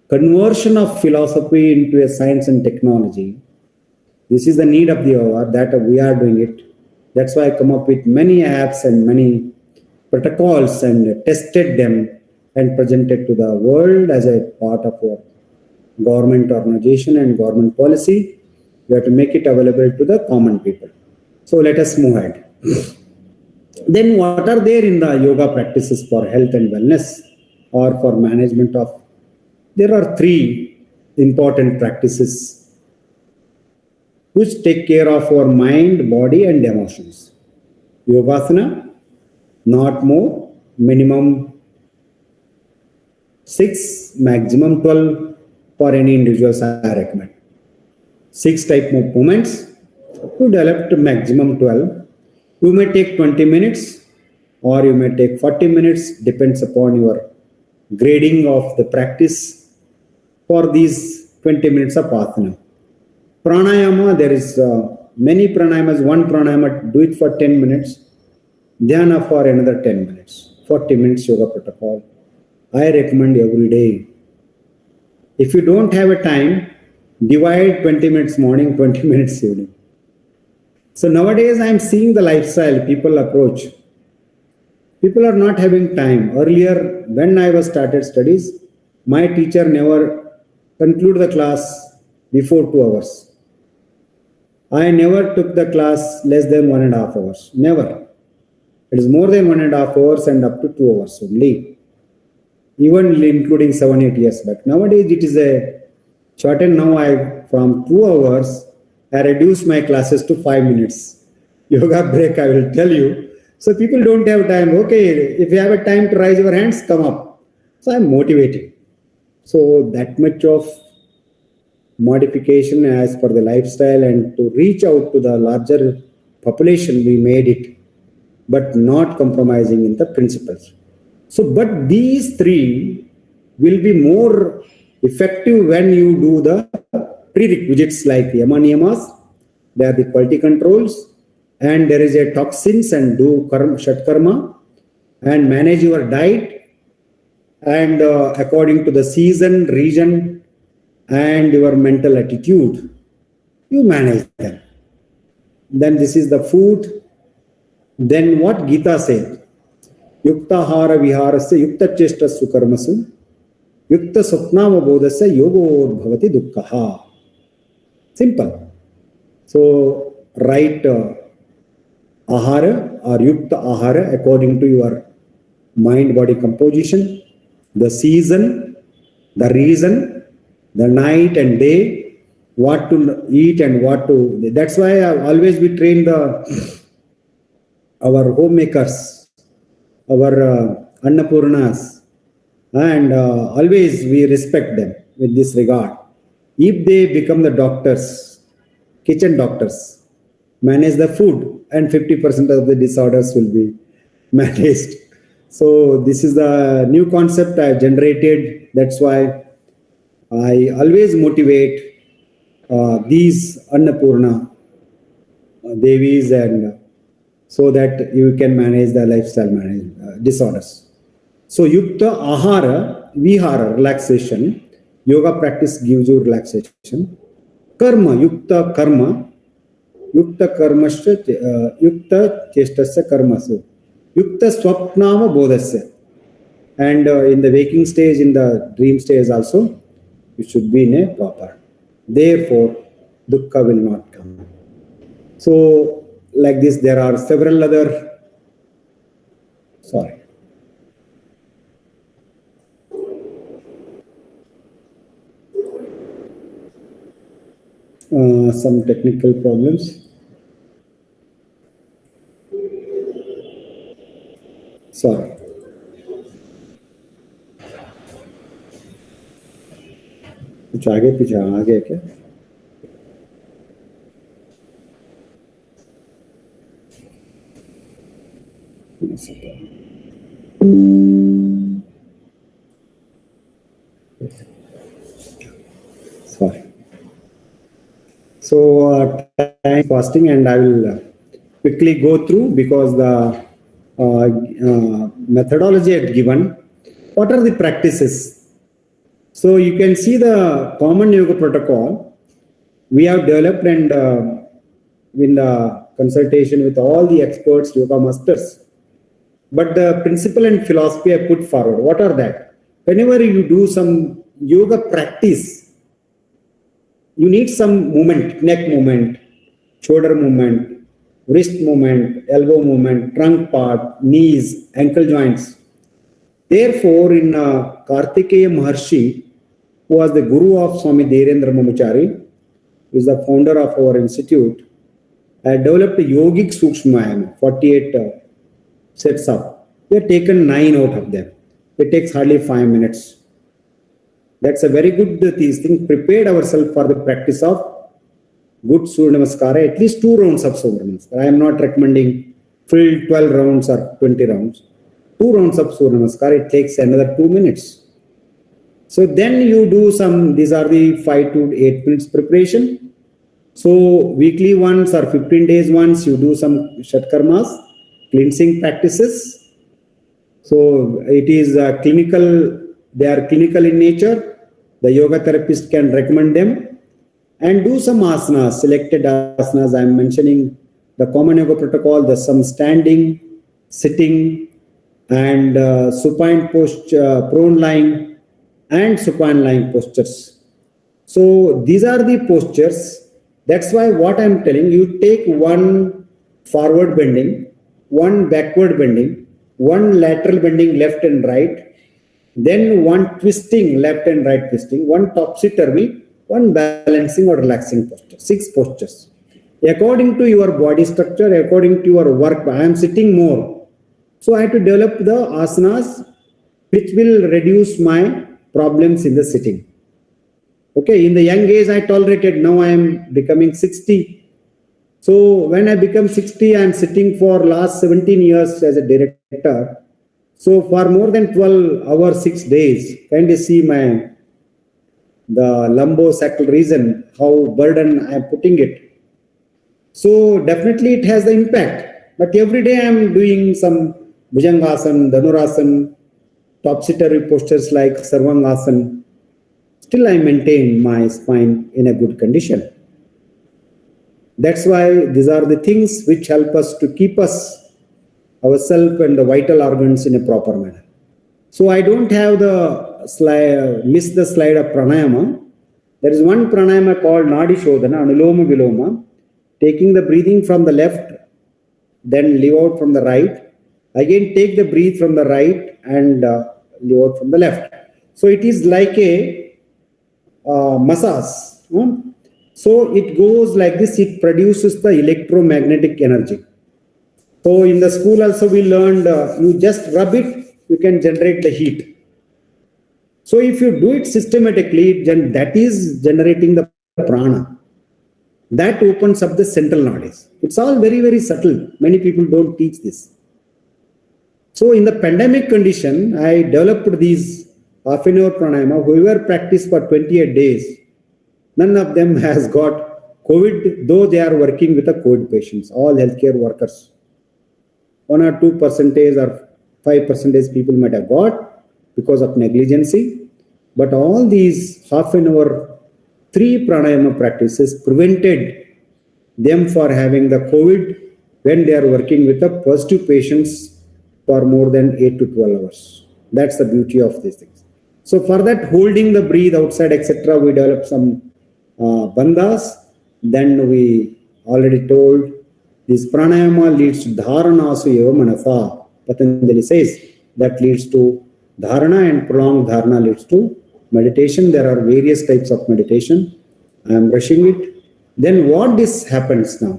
conversion of philosophy into a science and technology, this is the need of the hour that we are doing it. That's why I come up with many apps and many protocols and tested them and presented to the world as a part of our government organization and government policy. We have to make it available to the common people. So let us move ahead. Then what are there in the yoga practices for health and wellness or for management of? There are three important practices which take care of our mind, body and emotions. Yogasana, not more, minimum 6, maximum 12 for any individuals I recommend. 6 type of movements to develop to maximum 12. You may take 20 minutes or you may take 40 minutes, depends upon your grading of the practice for these 20 minutes of asana. Pranayama, there is many pranayamas. One pranayama, do it for 10 minutes. Dhyana for another 10 minutes. 40 minutes yoga protocol. I recommend every day. If you don't have a time, divide 20 minutes morning, 20 minutes evening. So nowadays I am seeing the lifestyle people approach. People are not having time. Earlier, when I was started studies, my teacher never conclude the class before 2 hours. I never took the class less than 1.5 hours. Never. It is more than 1.5 hours and up to 2 hours only. Even including 7-8 years back. Nowadays it is a shortened. Now from 2 hours, I reduced my classes to 5 minutes. Yoga break, I will tell you. So people don't have time. Okay, if you have a time to raise your hands, come up. So I'm motivating. So that much of modification as per the lifestyle and to reach out to the larger population, we made it, but not compromising in the principles. So, but these three will be more effective when you do the prerequisites like yama niyamas, they are the quality controls, and there is a toxins and do shat karma and manage your diet and according to the season, region and your mental attitude, you manage them. Then this is the food. Then what Gita said, Yukta hara viharasya yukta chesta sukarmasu yukta swapnava bodhasya yogo bhavati dukkha. Simple. So right ahara or yukta ahara according to your mind body composition, the season, the reason, the night and day, what to eat and what to. That's why always we train our homemakers, our annapurnas, and always we respect them with this regard. If they become the doctors, kitchen doctors, manage the food, and 50% of the disorders will be managed. So this is the new concept I have generated. That's why I always motivate these Annapurna Devis, and so that you can manage the lifestyle disorders. So Yukta Ahara, Vihara, relaxation. Yoga practice gives you relaxation. Karma, yukta karma, yukta karmasya, yukta chestasya karmasu, yukta swapnama bodhasya. And in the waking stage, in the dream stage also, you should be in a proper. Therefore, dukkha will not come. So, like this, there are several other. Sorry. Some technical problems. Sorry. कुछ आगे पीछे आ गया क्या? Sorry. So time fasting, and I will quickly go through because the methodology I had given. What are the practices? So you can see the common yoga protocol we have developed, and in the consultation with all the experts, yoga masters. But the principle and philosophy I put forward. What are that? Whenever you do some yoga practice, you need some movement, neck movement, shoulder movement, wrist movement, elbow movement, trunk part, knees, ankle joints. Therefore, in Kartikeya Maharshi, who was the guru of Swami Dheerendra Mamachari, who is the founder of our institute, I developed a yogic Sukshmayam, 48 sets up. We have taken 9 out of them. It takes hardly 5 minutes. That's a very good thing. Prepared ourselves for the practice of good Surya Namaskara, at least 2 rounds of Surya Namaskara. I am not recommending full 12 rounds or 20 rounds. 2 rounds of Surya Namaskara, it takes another 2 minutes. So then you do some, these are the 5 to 8 minutes preparation. So weekly once or 15 days once, you do some Shatkarmas, cleansing practices. So it is clinical, they are clinical in nature. The yoga therapist can recommend them, and do some asanas, selected asanas. I am mentioning the common yoga protocol, some standing, sitting, and supine posture, prone lying, and supine lying postures. So these are the postures. That's why what I am telling you, take one forward bending, one backward bending, one lateral bending left and right, then one twisting left and right twisting, one topsy-turvy, one balancing or relaxing posture. 6 postures. According to your body structure, according to your work, I am sitting more. So I have to develop the asanas which will reduce my problems in the sitting. Okay, in the young age I tolerated, now I am becoming 60. So when I become 60, I am sitting for last 17 years as a director. So for more than 12 hours, 6 days, can you see the lumbosacral region, how burden I am putting it. So definitely it has the impact. But every day I am doing some Bhujangasana, Dhanurasana, topsy-turvy postures like Sarvangasana. Still I maintain my spine in a good condition. That's why these are the things which help us to keep ourselves and the vital organs in a proper manner. So I don't have the slide, miss the slide of Pranayama. There is one Pranayama called Nadi Shodhana, Anuloma Viloma, taking the breathing from the left, then leave out from the right. Again take the breath from the right and leave out from the left. So it is like a massage. So it goes like this, it produces the electromagnetic energy. So in the school also we learned, you just rub it, you can generate the heat. So if you do it systematically, that is generating the prana. That opens up the central nadis. It's all very, very subtle. Many people don't teach this. So in the pandemic condition, I developed these half an hour pranayama. Whoever practiced for 28 days, none of them has got COVID, though they are working with the COVID patients, all healthcare workers. 1 or 2% or 5% people might have got because of negligency. But all these half an hour 3 pranayama practices prevented them for having the COVID when they are working with the positive patients for more than 8 to 12 hours. That's the beauty of these things. So for that, holding the breathe outside, etc., we develop some bandhas. Then we already told this pranayama leads to dharanasu eva manasa. Patanjali says that leads to dharana, and prolonged dharana leads to meditation. There are various types of meditation. I am rushing it. Then what this happens now?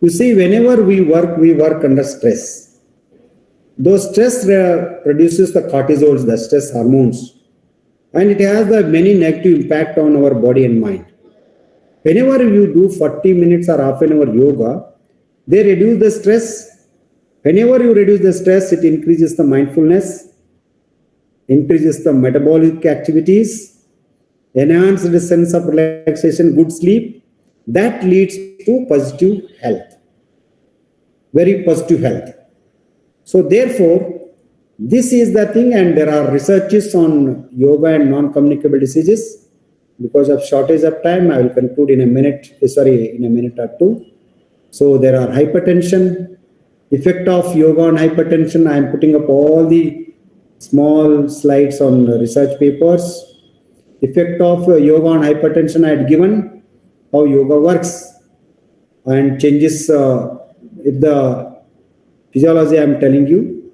You see, whenever we work under stress. Those stress produces the cortisols, the stress hormones, and it has the many negative impact on our body and mind. Whenever you do 40 minutes or half an hour yoga, they reduce the stress. Whenever you reduce the stress, it increases the mindfulness, increases the metabolic activities, enhances the sense of relaxation, good sleep. That leads to positive health, very positive health. So therefore, this is the thing, and there are researches on yoga and non-communicable diseases. Because of shortage of time, I will conclude in a minute or two. So there are hypertension, effect of yoga on hypertension. I am putting up all the small slides on research papers. Effect of yoga on hypertension, I had given how yoga works and changes if the physiology I am telling you.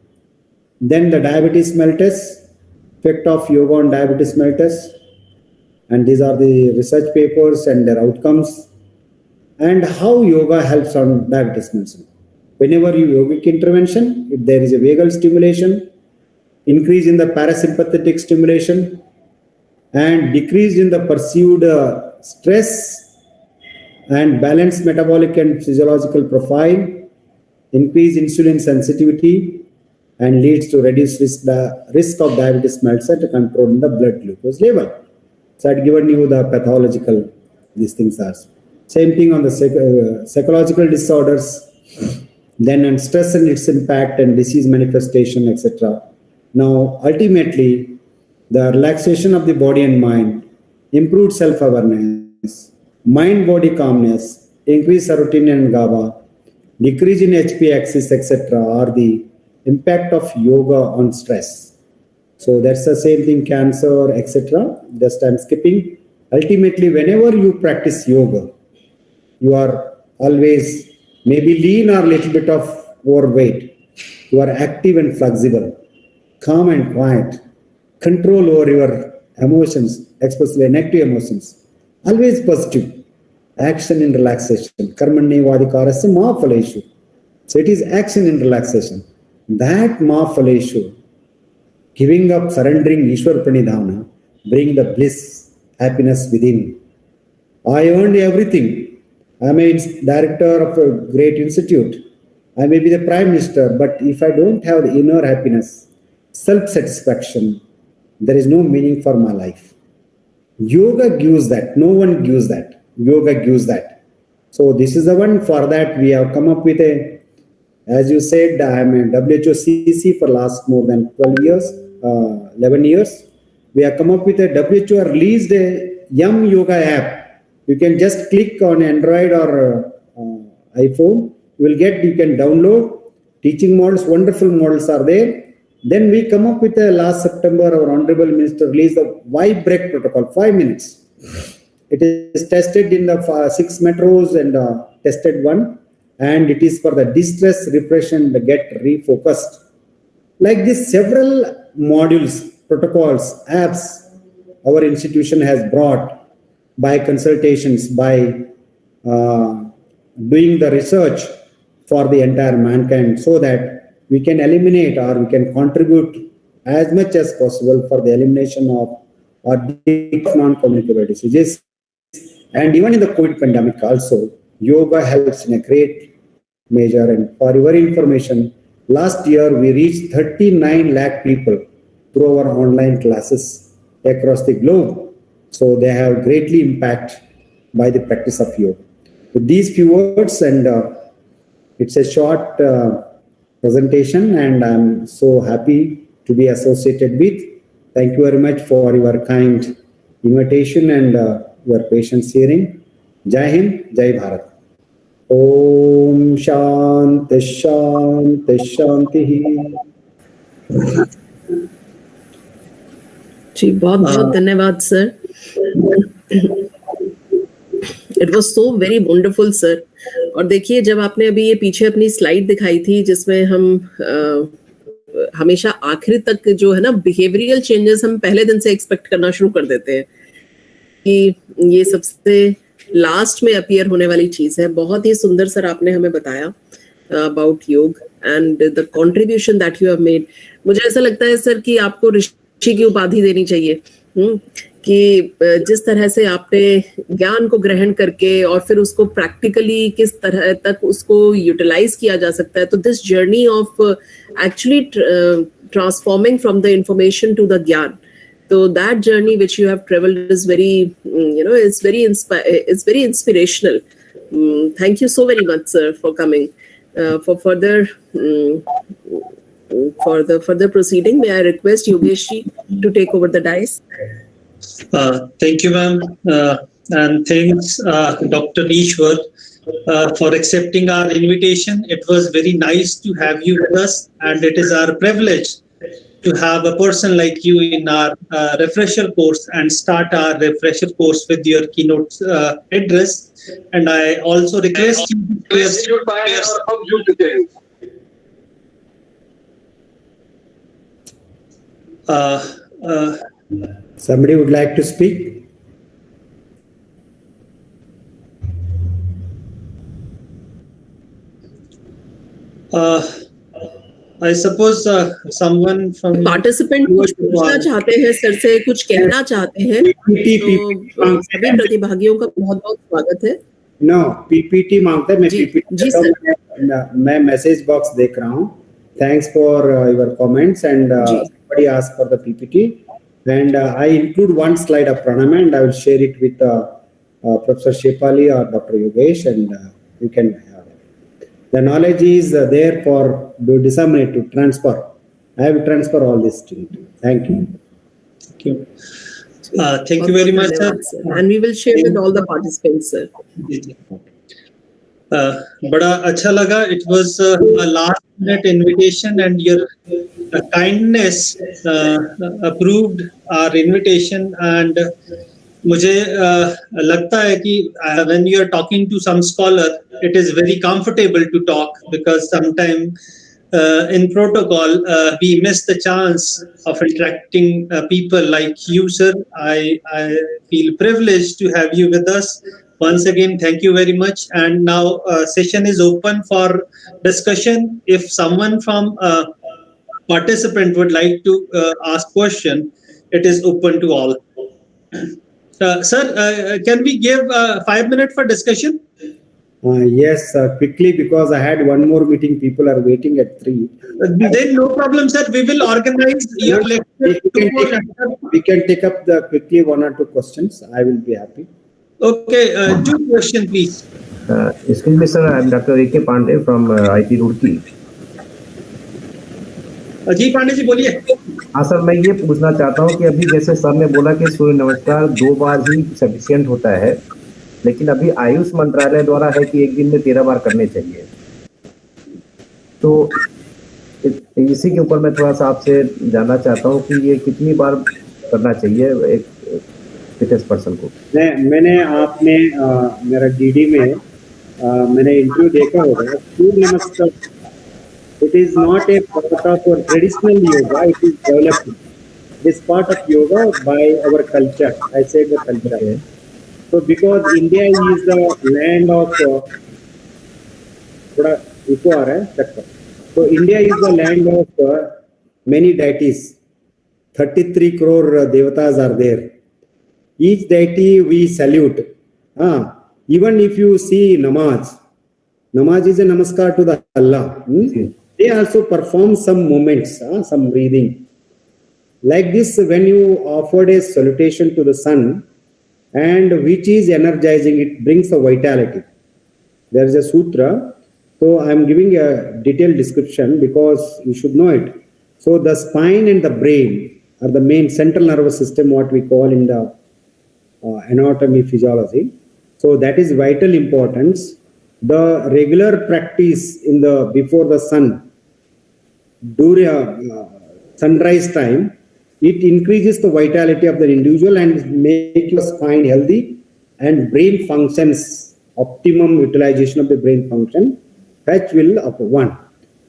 Then the diabetes mellitus, effect of yoga on diabetes mellitus. And these are the research papers and their outcomes. And how yoga helps on diabetes mellitus. Whenever you yogic intervention, if there is a vagal stimulation, increase in the parasympathetic stimulation, and decrease in the perceived stress, and balanced metabolic and physiological profile, increase insulin sensitivity, and leads to reduced risk of diabetes mellitus and control in the blood glucose level. So I had given you the pathological, these things are. Same thing on the psychological disorders, then on stress and its impact and disease manifestation, etc. Now, ultimately, the relaxation of the body and mind, improved self-awareness, mind-body calmness, increased serotonin and GABA, decrease in HP axis, etc. are the impact of yoga on stress. So that's the same thing, cancer, etc. Just I'm skipping. Ultimately, whenever you practice yoga, you are always maybe lean or a little bit of overweight. You are active and flexible, calm and quiet, control over your emotions, especially negative emotions. Always positive. Action in relaxation. Karmanni vadikarasya ma phaleshu. So it is action in relaxation. That ma phaleshu, giving up, surrendering Ishwar Pranidhana, bring the bliss, happiness within. I earned everything. I am a director of a great institute. I may be the prime minister, but if I don't have the inner happiness, self-satisfaction, there is no meaning for my life. Yoga gives that. No one gives that. Yoga gives that. So this is the one. For that we have come up with a, as you said, I am a WHOCC for last more than 12 years, 11 years. We have come up with a WHO released a Yum Yoga app. You can just click on Android or iPhone. You can download teaching models. Wonderful models are there. Then we come up with last September, our Honorable Minister released the Vibe Break protocol, 5 minutes. It is tested in the 6 metros and tested one. And it is for the distress, repression, the get refocused. Like this, several modules, protocols, apps, our institution has brought by consultations, by doing the research for the entire mankind, so that we can eliminate or we can contribute as much as possible for the elimination of non-communicable diseases. And even in the COVID pandemic also, yoga helps in a great measure. And for your information, last year we reached 39 lakh people through our online classes across the globe. So they have greatly impact by the practice of yoga. With these few words, and it's a short presentation, and I'm so happy to be associated with. Thank you very much for your kind invitation, and your patience hearing. Jai Hind, Jai Bharat. Om Shanti Shanti Shanti. जी बहुत बहुत धन्यवाद sir. It was so very wonderful sir. और देखिए जब आपने अभी ये पीछे अपनी स्लाइड दिखाई थी जिसमें हम हमेशा आखिर तक जो है ना बिहेवियरल चेंजेस हम पहले दिन से एक्सपेक्ट करना शुरू कर देते हैं कि ये सबसे लास्ट में अपीयर होने वाली चीज है. बहुत ही सुंदर सर आपने हमें बताया अबाउट योग and the contribution that you have made. मुझे ऐसा लगता है सर कि आपको ऋषि की उपाधि देनी चाहिए कि जिस तरह से आपने ज्ञान को ग्रहण करके और फिर उसको प्रैक्टिकली किस तरह तक उसको यूटिलाइज किया जा सकता है. तो this journey of actually transforming from the information to the gyan, so that journey which you have traveled is very it's very inspirational. Thank you so very much sir for coming. For further proceeding, may I request Yogesh ji to take over the dais. Thank you ma'am, and thanks Dr. Ishwar for accepting our invitation. It was very nice to have you with us, and it is our privilege to have a person like you in our refresher course and start our refresher course with your keynote address. And I also request you to Somebody would like to speak? I suppose someone from participant कुछ पूछना चाहते हैं sir से, कुछ कहना चाहते हैं तो सभी प्रतिभागियों का बहुत बहुत स्वागत है. नो पीपीटी मांगता है. मैं पीपीटी जी सर. मैं मैसेज बॉक्स देख रहा हूँ. Thanks for your comments and somebody asked for the PPT and I include one slide of pranayama and I will share it with Professor Shepali or Dr. Yogesh and you can the knowledge is there for to disseminate, to transfer. I will transfer all this to you. Thank you. Thank you. Thank you very much, sir. And we will share with all the participants, sir. बड़ा अच्छा लगा. It was a last minute invitation and your kindness approved our invitation. And मुझे लगता है कि when you are talking to some scholar, it is very comfortable to talk because sometimes in protocol we miss the chance of interacting people like you, sir. I feel privileged to have you with us. Once again, thank you very much. And now session is open for discussion. If someone from participant would like to ask question, it is open to all. Sir, can we give 5 minutes for discussion? Yes, quickly because I had one more meeting. People are waiting at 3. Then no problem, sir. We will organize your lecture. We can take up the quickly 1 or 2 questions. I will be happy. Okay, 2 questions, please. Excuse me, sir. I am Dr. A.K. Pandey from IT Roorkee. जी पांडे जी बोलिए. हाँ sir, मैं ये पूछना चाहता हूँ कि अभी जैसे सर ने बोला कि सूर्य नमस्कार 2 बार ही सफिशिएंट होता है, लेकिन अभी आयुष मंत्रालय द्वारा है कि एक दिन में 13 बार करने चाहिए. तो इसी के ऊपर मैं थोड़ा सा आपसे जानना चाहता हूँ कि ये कितनी बार करना चाहिए एक फिटनेस पर्सन को. मैंने आपने मेरा डीडी में मैंने इंटरव्यू देखा होगा. सूर्य नमस्कार it is not a part of our traditional yoga, it is developed. This part of yoga by our culture. I say the culture. So because India is the land of so India is the land of many deities. 33 crore devatas are there. Each deity we salute. Even if you see namaz is a namaskar to the Allah. They also perform some movements, some breathing. Like this, when you offered a salutation to the sun, and which is energizing, it brings a vitality. There is a sutra. So I am giving a detailed description because you should know it. So the spine and the brain are the main central nervous system, what we call in the anatomy, physiology. So that is vital importance. The regular practice in the before the sun, during sunrise time, it increases the vitality of the individual and make your spine healthy and brain functions, optimum utilization of the brain function, which will up one.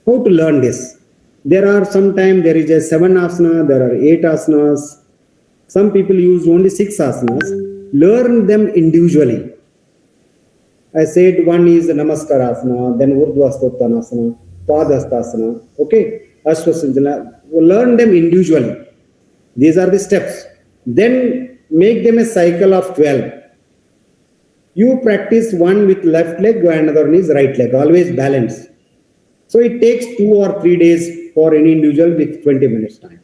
How to learn this? There are sometimes there is a 7 asana, there are 8 asanas. Some people use only 6 asanas. Learn them individually. I said one is Namaskarasana, then Urdhvastottanasana, Padhastasana, okay, Ashwasanjana. Learn them individually. These are the steps. Then make them a cycle of 12. You practice one with left leg and another is right leg, always balance. So it takes 2 or 3 days for any individual with 20 minutes time.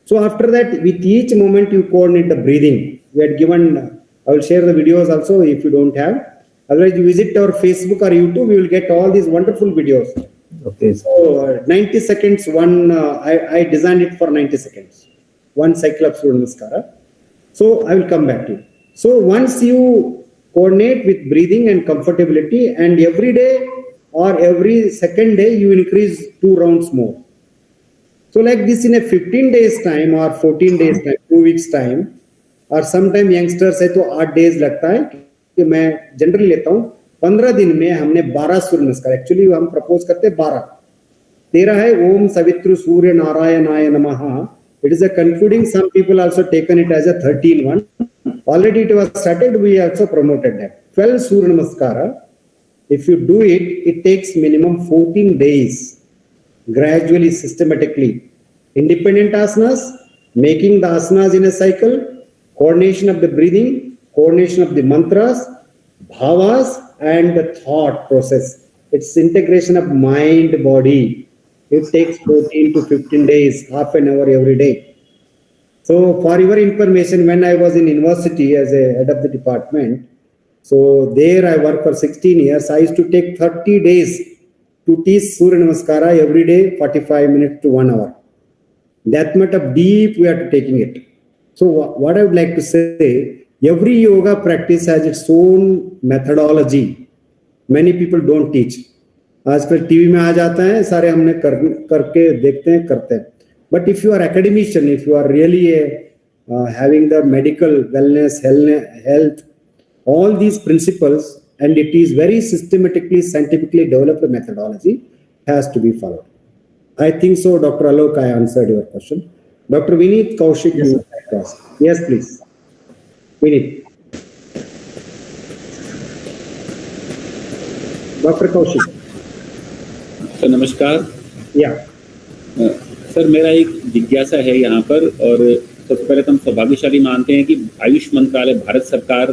So after that, with each moment you coordinate the breathing. We had given, I will share the videos also if you don't have. Otherwise, you visit our Facebook or YouTube, you will get all these wonderful videos. Okay. So 90 seconds, I designed it for 90 seconds. One cycle of Surya Namaskara. So I will come back to you. So once you coordinate with breathing and comfortability, and every day or every second day, you increase 2 rounds more. So like this in a 15 days time or 14 days time, 2 weeks time, और sometime youngsters है तो 8 days लगता है कि मैं generally लेता हूँ 15 दिन में हमने 12 सूर्य नमस्कार, एक्चुअली हम प्रपोज करते 12, 13 है ओम सवित्र सूर्य नारायणाय नमः. It is a concluding. Some people also taken it as a 13 one. Already it was started. We also promoted that. 12 Surya Namaskara. If you do it, it takes minimum 14 days. Gradually, systematically. Independent asanas, making the asanas in a cycle, coordination of the breathing, coordination of the mantras, bhavas, and the thought process. It's integration of mind, body. It takes 14 to 15 days, half an hour every day. So for your information, when I was in university as a head of the department, so there I worked for 16 years. I used to take 30 days to teach Surya Namaskara every day, 45 minutes to 1 hour. That much of deep we are taking it. So what I would like to say, every yoga practice has its own methodology. Many people don't teach. आजकल TV में आ जाता है सारे हमने करके देखते हैं करते हैं. But if you are academician, if you are really having the medical wellness, health, all these principles, and it is very systematically, scientifically developed methodology has to be followed. I think so, Dr. Alok, I answered your question. Dr. Vineet Kaushik, yes, yes, please. Vineet. Dr. Kaushik. Sir नमस्कार. या sir मेरा एक जिज्ञासा है यहाँ पर, और सबसे पहले तो हम सौभाग्यशाली मानते हैं कि आयुष मंत्रालय भारत सरकार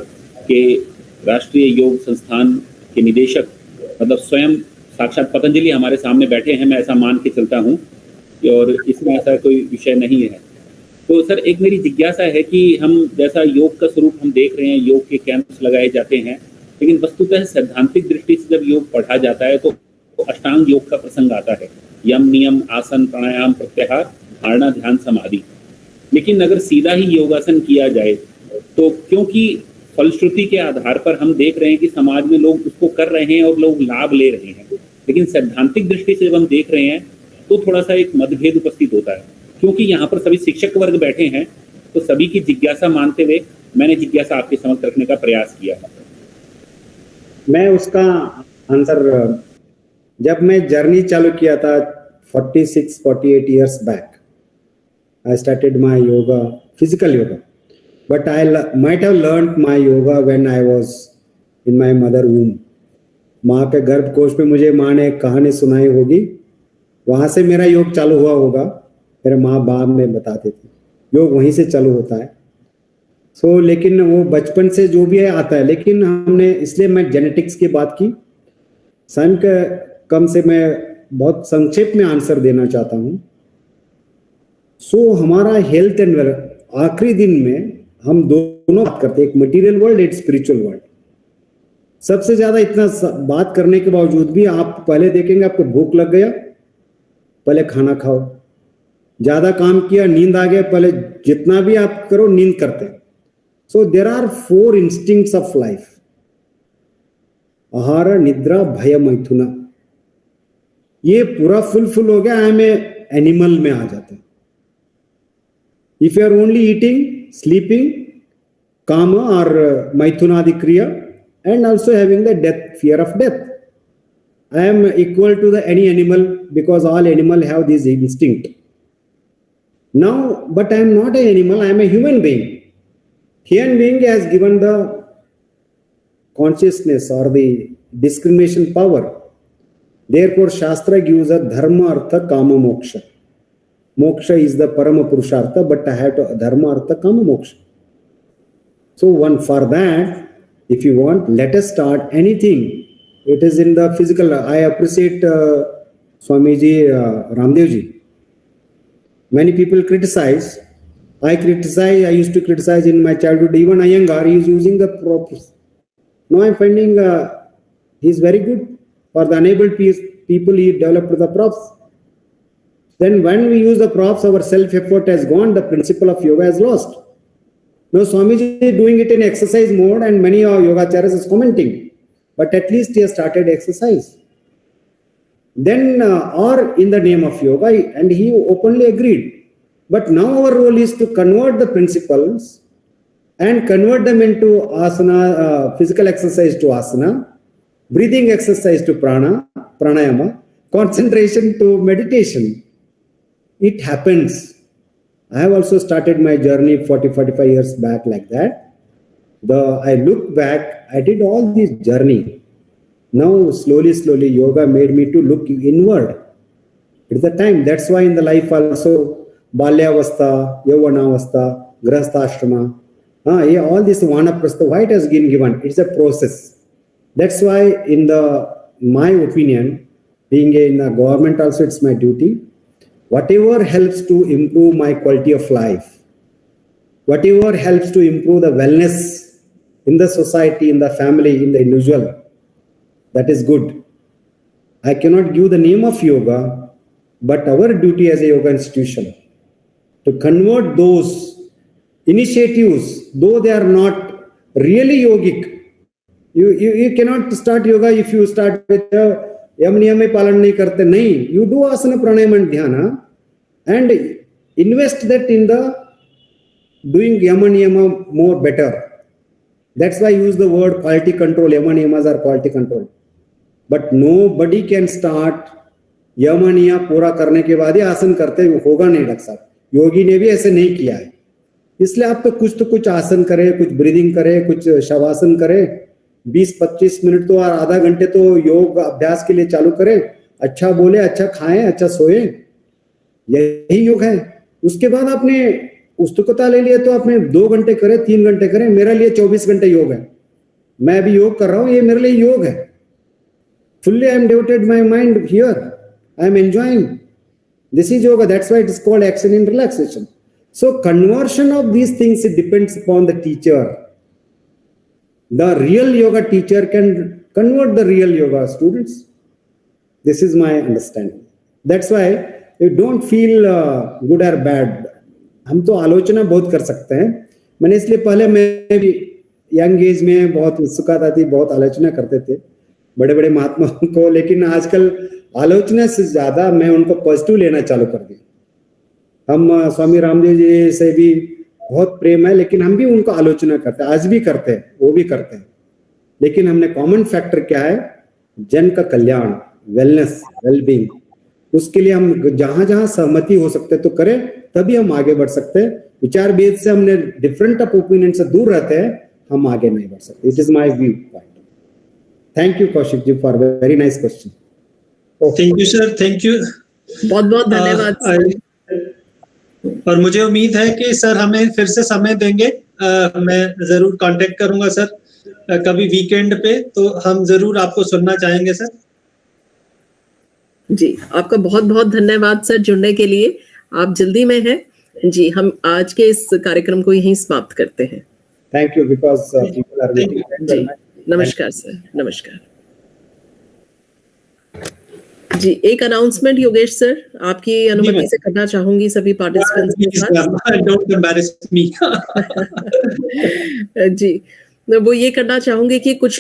के राष्ट्रीय योग संस्थान के निदेशक मतलब स्वयं साक्षात पतंजलि हमारे सामने बैठे हैं. मैं ऐसा मान के चलता हूँ और इसमें ऐसा कोई विषय नहीं है. तो सर एक मेरी जिज्ञासा है कि हम जैसा योग का स्वरूप हम देख रहे हैं, योग के कैंप्स लगाए जाते हैं, लेकिन वस्तुतः सैद्धांतिक दृष्टि से जब योग पढ़ा जाता है तो अष्टांग योग का प्रसंग आता है. यम, नियम, आसन, प्राणायाम, प्रत्याहार, धारणा, ध्यान, समाधि. लेकिन अगर सीधा ही योगासन किया जाए तो क्योंकि फलश्रुति के आधार पर हम देख रहे हैं कि समाज में लोग उसको कर रहे हैं और लोग लाभ ले रहे हैं, लेकिन सैद्धांतिक दृष्टि से जब हम देख रहे हैं तो थोड़ा सा एक मतभेद उपस्थित होता है. क्योंकि यहाँ पर सभी शिक्षक वर्ग बैठे हैं तो सभी की जिज्ञासा मानते हुए मैंने जिज्ञासा आपके समक्ष रखने का प्रयास किया. मैं उसका आंसर, जब मैं जर्नी चालू किया था 46-48 years back, I started my yoga, physical yoga. But I might have learned my yoga when I was in my mother womb. माँ के गर्भकोश में मुझे माँ ने कहानी सुनाई होगी, वहाँ से मेरा योग चालू हुआ होगा. मेरे माँ बाप में बताते थे योग वहीं से चालू होता है. सो लेकिन वो बचपन से जो भी है आता है. लेकिन हमने, इसलिए मैं जेनेटिक्स की बात की. सन के कम से मैं बहुत संक्षेप में आंसर देना चाहता हूँ. सो हमारा हेल्थ एंड आखिरी दिन में हम दोनों बात करते हैं, एक मटेरियल वर्ल्ड, एक स्पिरिचुअल वर्ल्ड. सबसे ज्यादा इतना बात करने के बावजूद भी आप पहले देखेंगे आपको भूख लग गया, पहले खाना खाओ. ज्यादा काम किया, नींद आ गया, पहले जितना भी आप करो नींद करते. So there are 4 instincts of life. Ahara, Nidra, Bhaya, Maithuna. ये पूरा फुलफिल हो गया, आई एम एनिमल में आ जाते हैं. If you are only eating, sleeping, kama or maithunadi kriya, and also having the death, fear of death, I am equal to the any animal, because all animals have this instinct. Now, but I am not an animal, I am a human being. Human being has given the consciousness or the discrimination power. Therefore, Shastra gives a dharma, artha, kama, moksha. Moksha is the parama purushartha, but I have to dharma, artha, kama, moksha. So one for that, if you want, let us start anything. It is in the physical. I appreciate Swamiji Ramdevji. Many people criticize. I used to criticize in my childhood. Even Iyengar, he is using the props. Now I am finding he is very good. For the enabled people, he developed the props. Then when we use the props, our self-effort has gone. The principle of yoga has lost. Now Swamiji is doing it in exercise mode, and many yogacharyas is commenting. But at least he has started exercise. Then, or in the name of yoga, and he openly agreed. But now our role is to convert the principles and convert them into asana, physical exercise to asana, breathing exercise to pranayama, concentration to meditation. It happens. I have also started my journey 40-45 years back like that. I look back, I did all this journey. Now, slowly, yoga made me to look inward. It's the time. That's why in the life also, Balyavastha, Yavanavastha, Grahasthashrama, all this Vanaprastha, why it has been given? It's a process. That's why in my opinion, being in the government also, it's my duty. Whatever helps to improve my quality of life, whatever helps to improve the wellness in the society, in the family, in the individual, that is good. I cannot give the name of yoga, but our duty as a yoga institution to convert those initiatives, though they are not really yogic. You cannot start yoga if you start with yam niyam palan nahi karte. Nahi, you do asana, pranayama and dhyana, and invest that in the doing yama niyama more better. That's why I use the word quality control. Yama niyamas are quality control. But nobody can start yama niya पूरा करने के बाद ही आसन करते, होगा नहीं doctor साहब. योगी ने भी ऐसे नहीं किया है. इसलिए आप तो कुछ आसन करें, कुछ ब्रीदिंग करें, कुछ शवासन करें. 20-25 मिनट तो और आधा घंटे तो योग अभ्यास के लिए चालू करें. अच्छा बोले, अच्छा खाएं, अच्छा सोए. यही योग है. उसके बाद आपने पुस्तकता ले लिया तो आपने 2 घंटे करें, 3 घंटे करें. मेरे लिए 24 घंटे योग है. मैं अभी योग कर रहा हूं, ये मेरे लिए योग है. Fully I am devoted my mind here. I am enjoying. This is yoga. That's why it is called action in relaxation. So conversion of these things, it depends upon the teacher. The real yoga teacher can convert the real yoga students. This is my understanding. That's why you don't feel good or bad. हम तो आलोचना बहुत कर सकते हैं. मैंने इसलिए पहले मैं भी यंग एज में बहुत उत्सुकता थी, बहुत आलोचना करते थे बड़े बड़े महात्माओं को. लेकिन आजकल आलोचना से ज्यादा मैं उनको पॉजिटिव लेना चालू कर दिया. हम स्वामी रामदेव जी से भी बहुत प्रेम है, लेकिन हम भी उनको आलोचना करते हैं. आज भी करते हैं, वो भी करते हैं. लेकिन हमने कॉमन फैक्टर क्या है? जन का कल्याण, वेलनेस, वेलबींग. उसके लिए हम जहां जहां सहमति हो सकते तो करें, तभी हम आगे बढ़ सकते हैं. विचार भेद से हमने डिफरेंट ऑफ ओपिनियन से दूर रहते हैं, हम आगे नहीं बढ़ सकते. It is my view point. Thank you Kaushik ji for very nice question. Thank you sir, thank you. बहुत बहुत धन्यवाद. और मुझे उम्मीद है कि सर हमें फिर से समय देंगे. मैं जरूर कांटेक्ट करूंगा सर कभी वीकेंड पे, तो हम जरूर आपको सुनना चाहेंगे सर. जी, आपका बहुत बहुत धन्यवाद सर जुड़ने के लिए. आप जल्दी में हैं जी. हम आज के इस कार्यक्रम को यहीं समाप्त करते हैं. Thank you because people are waiting. जी, नमस्कार सर. नमस्कार. जी, एक अनाउंसमेंट योगेश सर, आपकी अनुमति से करना चाहूंगी सभी पार्टिसिपेंट्स के साथ। Don't embarrass me. जी, वो ये करना चाहूंगी कि कुछ